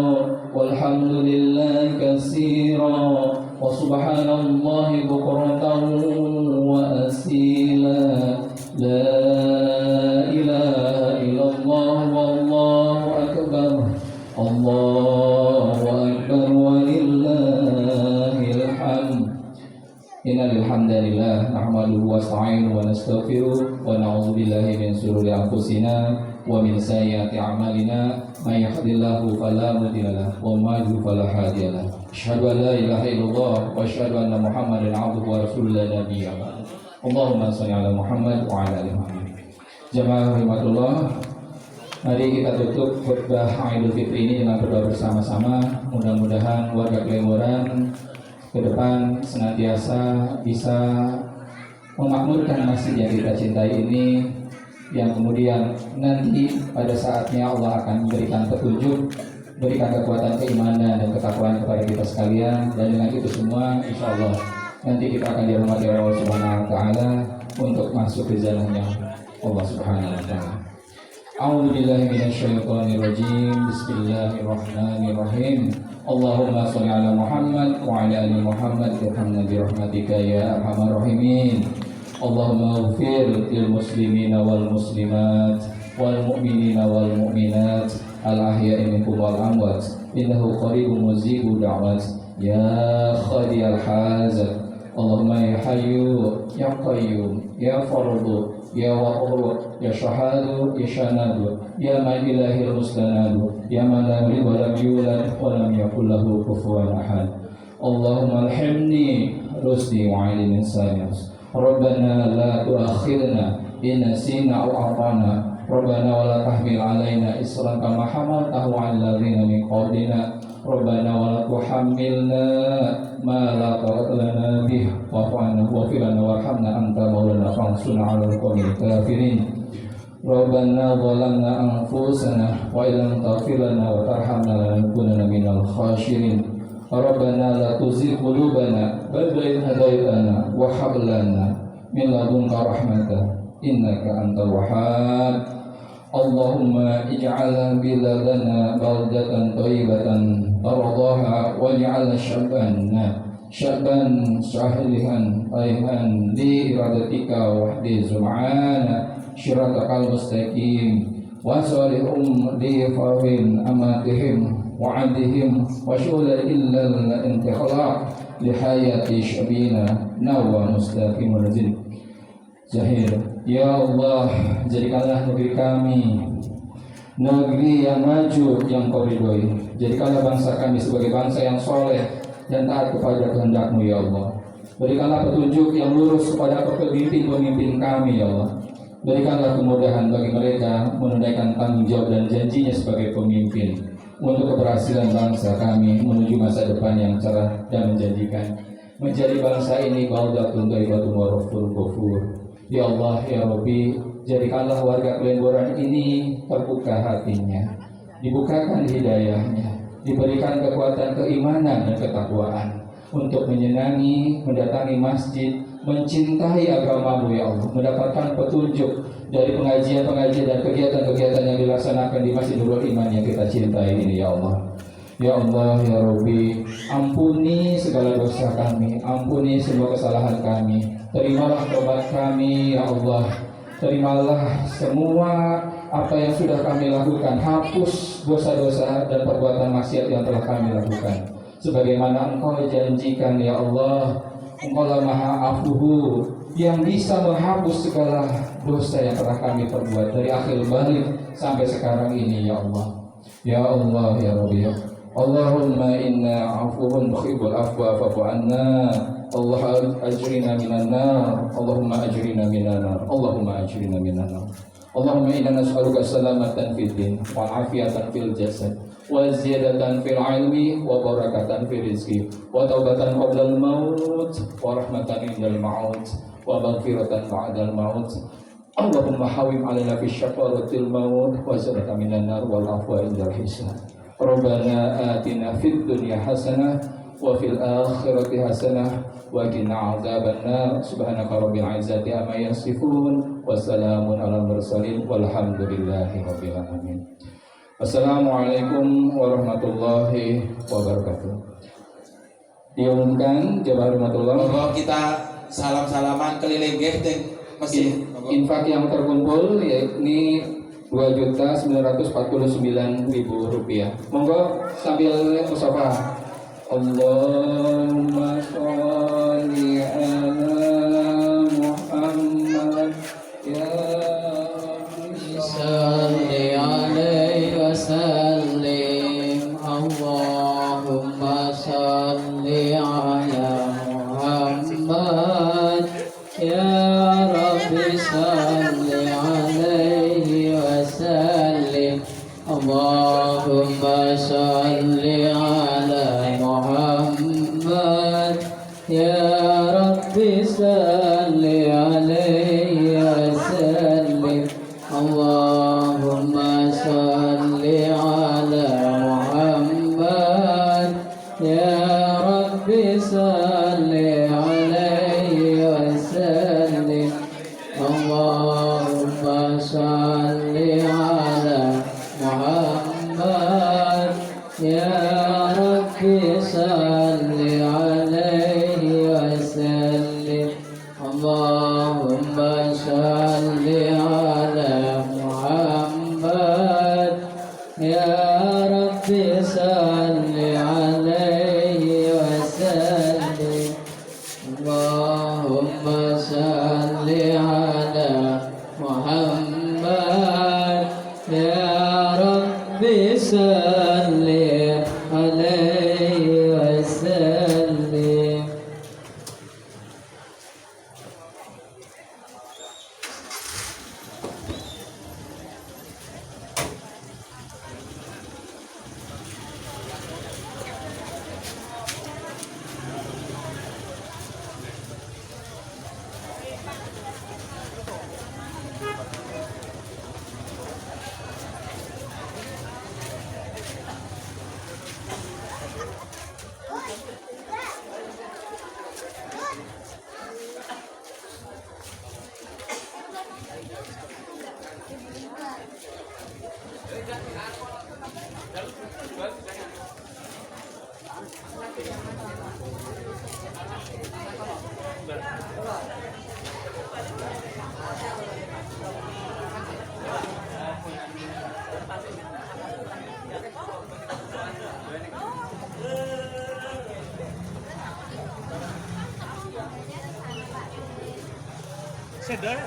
walhamdulillah katsira wa subhanallahi bukratan wa asila. La ilaha illallah wallahu akbar. Allahu akbar walillahil hamd. Innal hamdalillah nahmaduhu wa nasta'inuhu wa nastaghfiruh wa na'udzu billahi min shururi anfusina wa min sayyiati a'malina may yahdihillahu fala mudilla lahu wa may yudlil fala hadiya lahu. Asyhadu an la ilaha illallah wa asyhadu anna Muhammadan 'abduhu wa rasuluhu la nabiyya ba'dahu. Allahumma shalli 'ala Muhammad wa 'ala ali Muhammad. Jamaah rahimakumullah, mari kita tutup khutbah Idul Fitri ini dengan berdoa bersama-sama. Mudah-mudahan warga Klemboran ke depan senantiasa bisa memakmurkan masjid yang kita cintai ini, yang kemudian nanti pada saatnya Allah akan memberikan petunjuk, berikan kekuatan keimanan dan ketakwaan kepada kita sekalian, dan dengan itu semua insya Allah nanti kita akan dirahmati oleh Allah Subhanahu wa Ta'ala untuk masuk ke jalannya Allah Subhanahu wa Ta'ala. A'udzu billahi minasyaitonir rajim. Bismillahirrahmanirrahim. Allahumma shalli 'ala Muhammad wa 'ala ali Muhammad irhamna bi rahmatika ya arhamar rahimin. Allahumma ighfir lil muslimina wal muslimat wal mu'minina wal mu'minat al ahya'i minhum wal amwat innahu qaribun mujibu da'wat ya khadiyal hazat. Allahumma ya hayyu ya qayyum ya fardu ya waqur ya shahadu ya shanadu ya man ilahil mustanadu ya man lam yalid wa lam yulad wa lam yakul lahu kufuwan ahad. Allahumma alhimni rusdi wa ilmin sanis. Rabbana la tuakhirna in nasina aw ata'na. Rabbana wa la tahmil alaina isran kama hamaltahu 'alal ladzina min qablina. Rabbana wa la tuhammilna ma la taqata lana bih wa'fu 'anna waghfir lana warhamna anta maulana fansurna 'alal qawmil kafirin. Rabbana zalamna anfusana wa illam taghfir lana wa tarhamna lanakunanna minal khashirin. Rabbana la tuzigh qulubana ba'da idh hadaytana wa hab lana min ladunka rahmatan innaka antal wahhab. Allahumma ij'al biladana baldatan thayyibatan tardaha waj'al sya'ban sahlihan ayhan li iradatika wahdi zum'ana syiratakal mustaqim wa salihum li fahim amatihim wa adihim wa syula illal intikhala li hayati syabina nawa mustaqim rajin Zahir. Ya Allah, jadikanlah negeri kami negeri yang maju, yang Kau ridhoi. Jadikanlah bangsa kami sebagai bangsa yang soleh dan taat kepada kehendak-Mu ya Allah. Berikanlah petunjuk yang lurus kepada pemimpin-pemimpin kami ya Allah. Berikanlah kemudahan bagi mereka menunaikan tanggung jawab dan janjinya sebagai pemimpin untuk keberhasilan bangsa kami menuju masa depan yang cerah dan menjanjikan. Menjadi bangsa ini baldatun thayyibatun wa rabbul ghafur. Ya Allah, ya Rabbi, jadikanlah warga Klemboran ini terbuka hatinya, dibukakan hidayahnya, diberikan kekuatan keimanan dan ketakwaan untuk menyenangi, mendatangi masjid, mencintai agama-Mu ya Allah, mendapatkan petunjuk dari pengajian-pengajian dan kegiatan-kegiatan yang dilaksanakan di Masjid Nurul Iman yang kita cintai ini ya Allah. Ya Allah, ya Rabbi, ampuni segala dosa kami, ampuni semua kesalahan kami. Terimalah tobat kami ya Allah. Terimalah semua apa yang sudah kami lakukan. Hapus dosa-dosa dan perbuatan maksiat yang telah kami lakukan. sebagaimana Engkau janjikan ya Allah, Engkau lah Maha Afuhu yang bisa menghapus segala dosa yang telah kami perbuat dari akhir balik sampai sekarang ini ya Allah. Ya Allah ya Rabbi, Allahumma inna afuwun tuhibbul afwa fa'fu anna. Allah ajrina minan nar. Allahumma ajrina minan nar. Allahumma ajrina minan nar. Allahumma inna nas'aluka salamatan fid din wa afiatan fil jasad wa ziyadatan fil ilmi wa barakatan fil rizqi wa taubatan qabla al maut wa rahmatan indal maut wa maghfiratan ba'dal maut. Allahumma hawim alaina fi syafaratil maut wa sadaka minan nar wal afwa indal hisab. Rabbana atina fid dunya hasanah wa fil akhirati hasanah wa qina adzabannar. Subhanaka rabbil izzati amma yasifun wa salamun alal mursalin walhamdulillahi rabbil alamin. Assalamualaikum warahmatullahi wabarakatuh. Diumumkan jemaah rahmatullah, Monggo kita salam-salaman keliling nggih teng masjid. infak yang terkumpul yakni Rp2.949.000. Monggo sambil musafah. Allahumma sholli ala Muhammad ya Salli alaihi wasallim. Allahumma salli ala Muhammad ya Rabbi salli alaihi wasallim. Allahumma salli ala Muhammad ya Rabbi salli alaihi wasallim. Allahumma salli ala Muhammad ya Rabbi salli alaihi wasallim. Allahumma salli ala Muhammad ya Rabbi salli alaihi wasallim. Allahumma salli ala Muhammad ya Rabbi salli alaihi wasallim. Allahumma salli ala Muhammad ya Rabbi salli alaihi wasallim. Tenang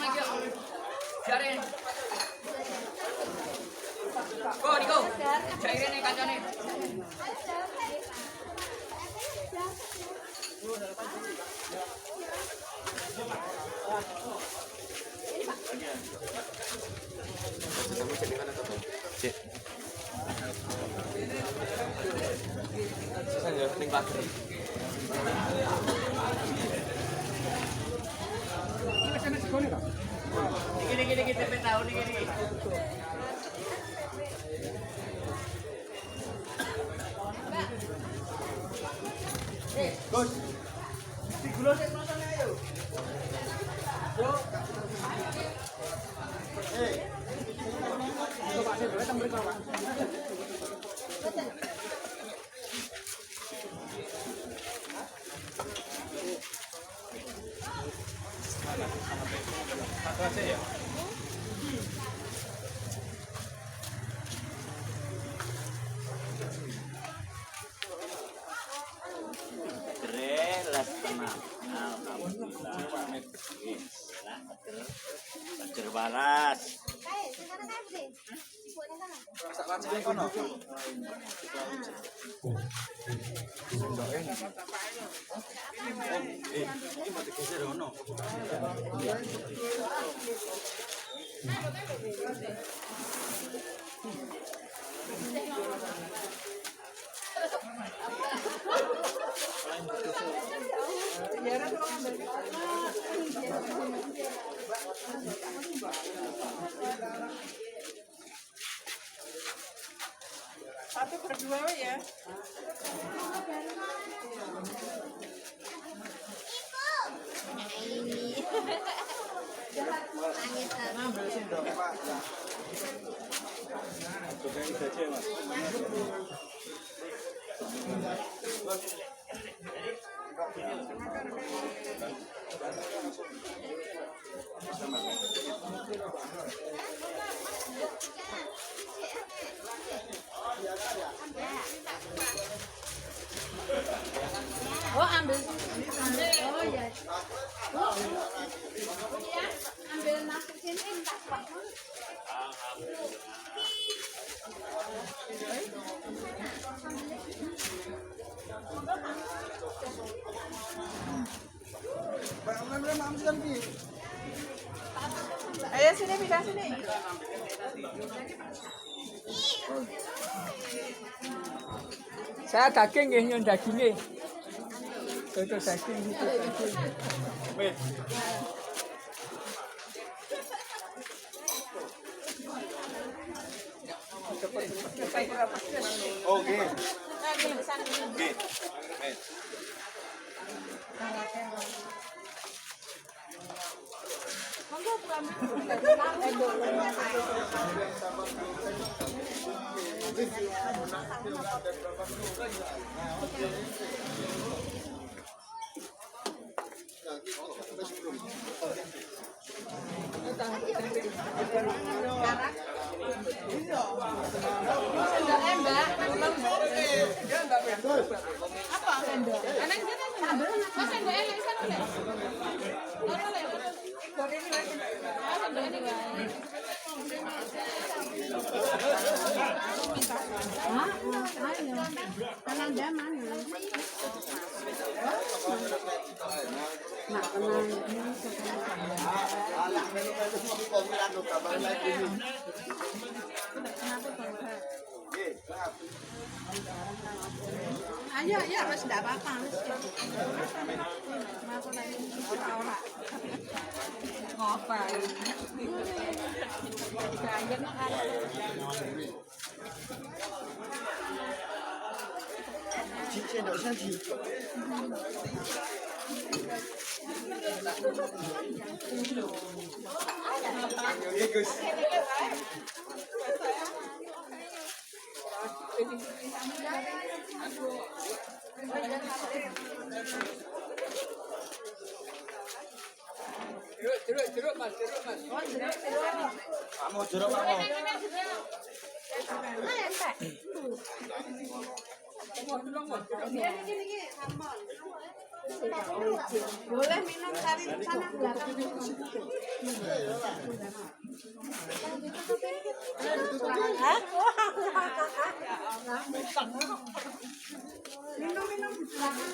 aja. Jarin. Go, Diko. Jairin nih kancane. Niki tempe tahu niki. Gus. Digulung sik prosone ayo. Yo. Coba sih dulu tembrik Pak. Gerelas tenang. Alhamdulillah. Ajar balas. Satu berdua ya. Ambil sendok, Pak. Oh, ambil. Oh, ya. Oh, ya. Ambil nasi sini tak Pak. Ayo sini pindah sini. Saya daging nggih nyon daginge. Itu daging itu daging. Oke. Sendoknya Mbak. Apa sendok? Anak dia kan sendok. Oh, sendoknya yang sana udah. Ayo, ayo, harus tidak apa-apa. Aku lagi orang. Ngapain? Banyak kan. Sendok saji. Oke, Gus. Jeruk Mas, jeruk Mas. Oh, jeruk. Kamu jeruk kamu. Boleh minum dari sana belakang. Hah? Minum di belakang.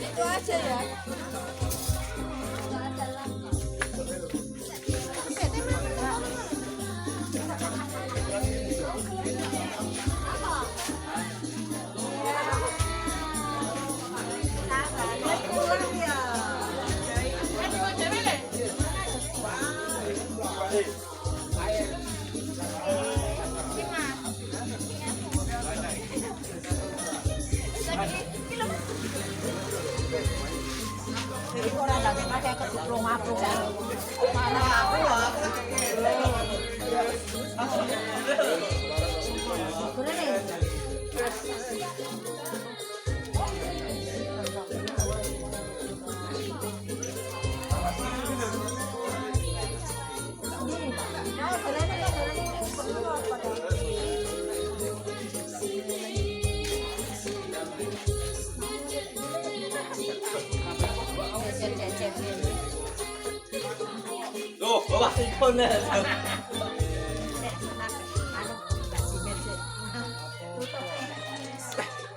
Itu aja ya. Jadi orang datang pakai ke rumah aku. Mana aku ya? Boleh nih. Tuh, bawa ikonnya.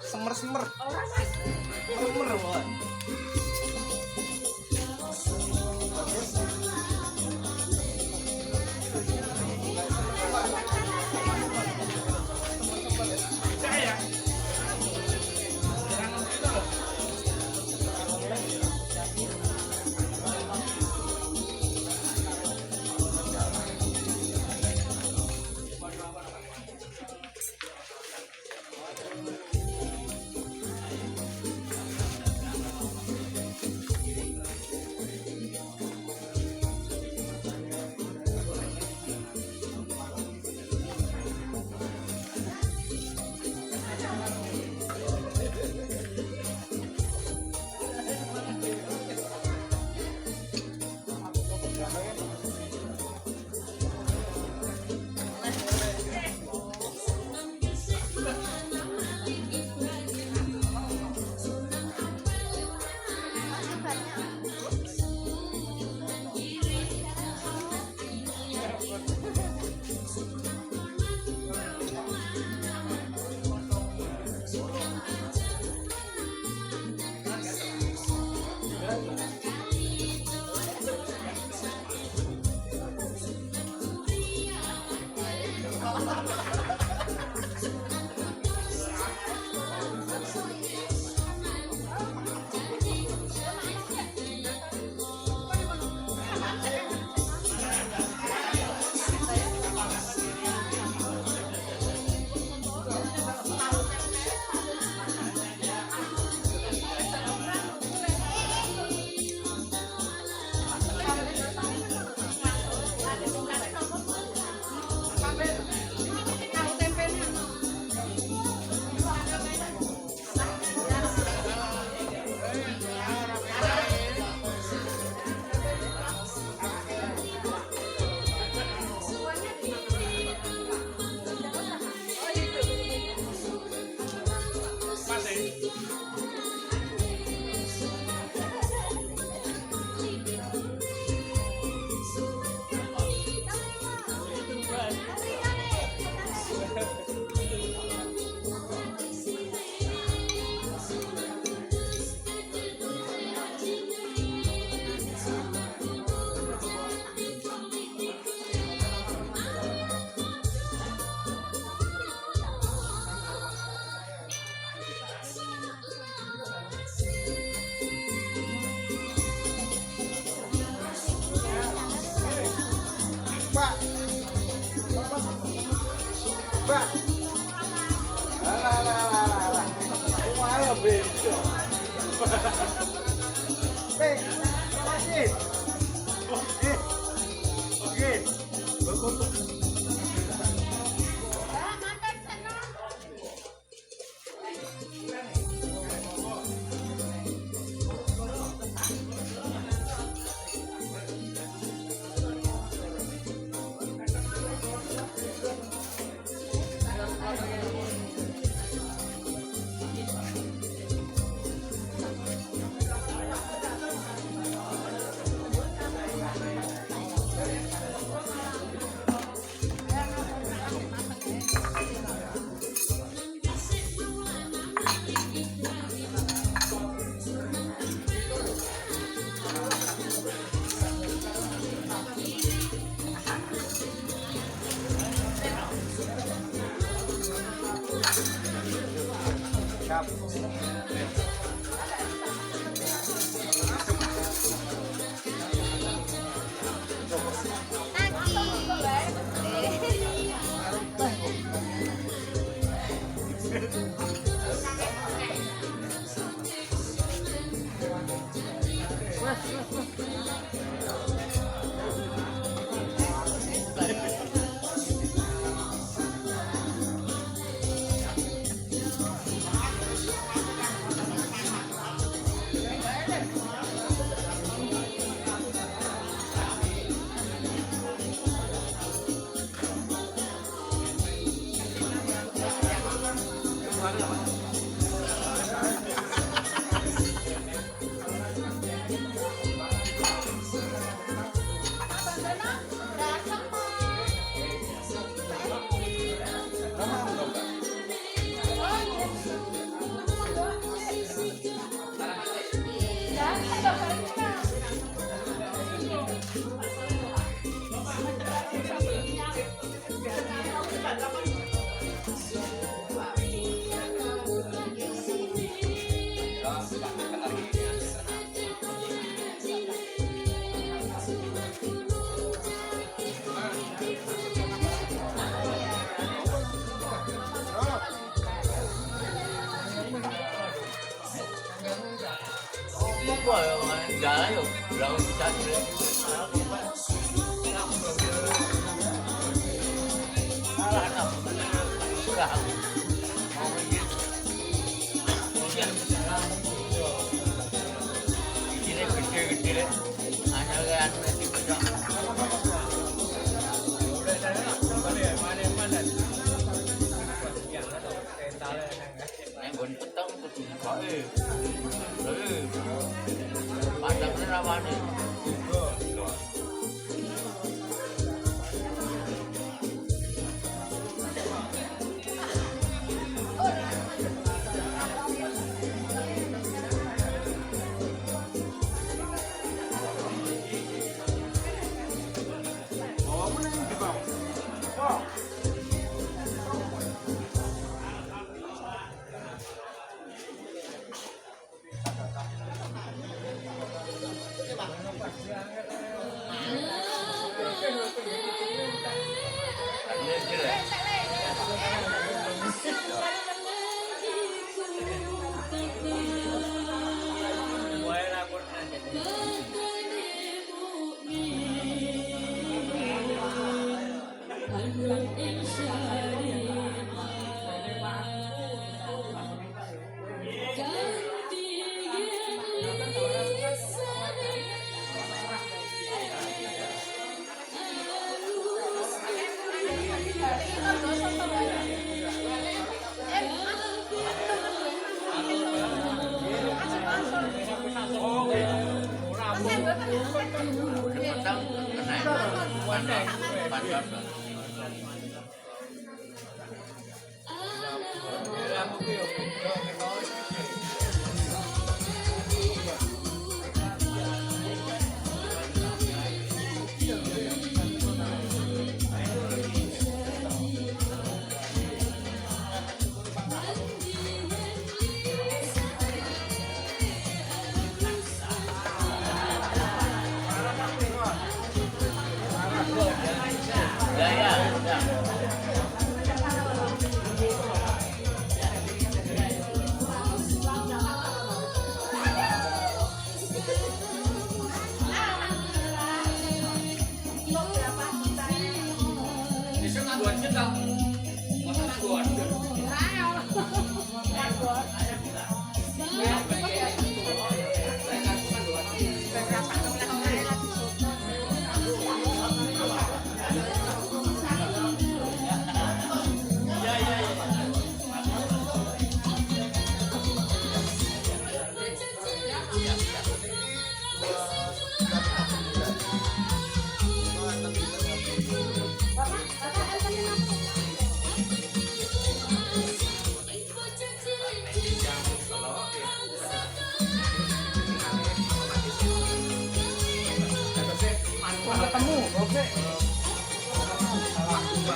Semer-semer. Semer, Wan. Pak. Alah. Malah beda. Makasih. Oke.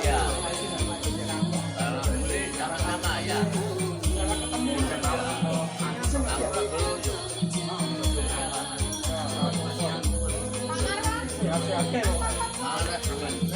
Ya. Kalau beli cara sama ya. Oke. Ada,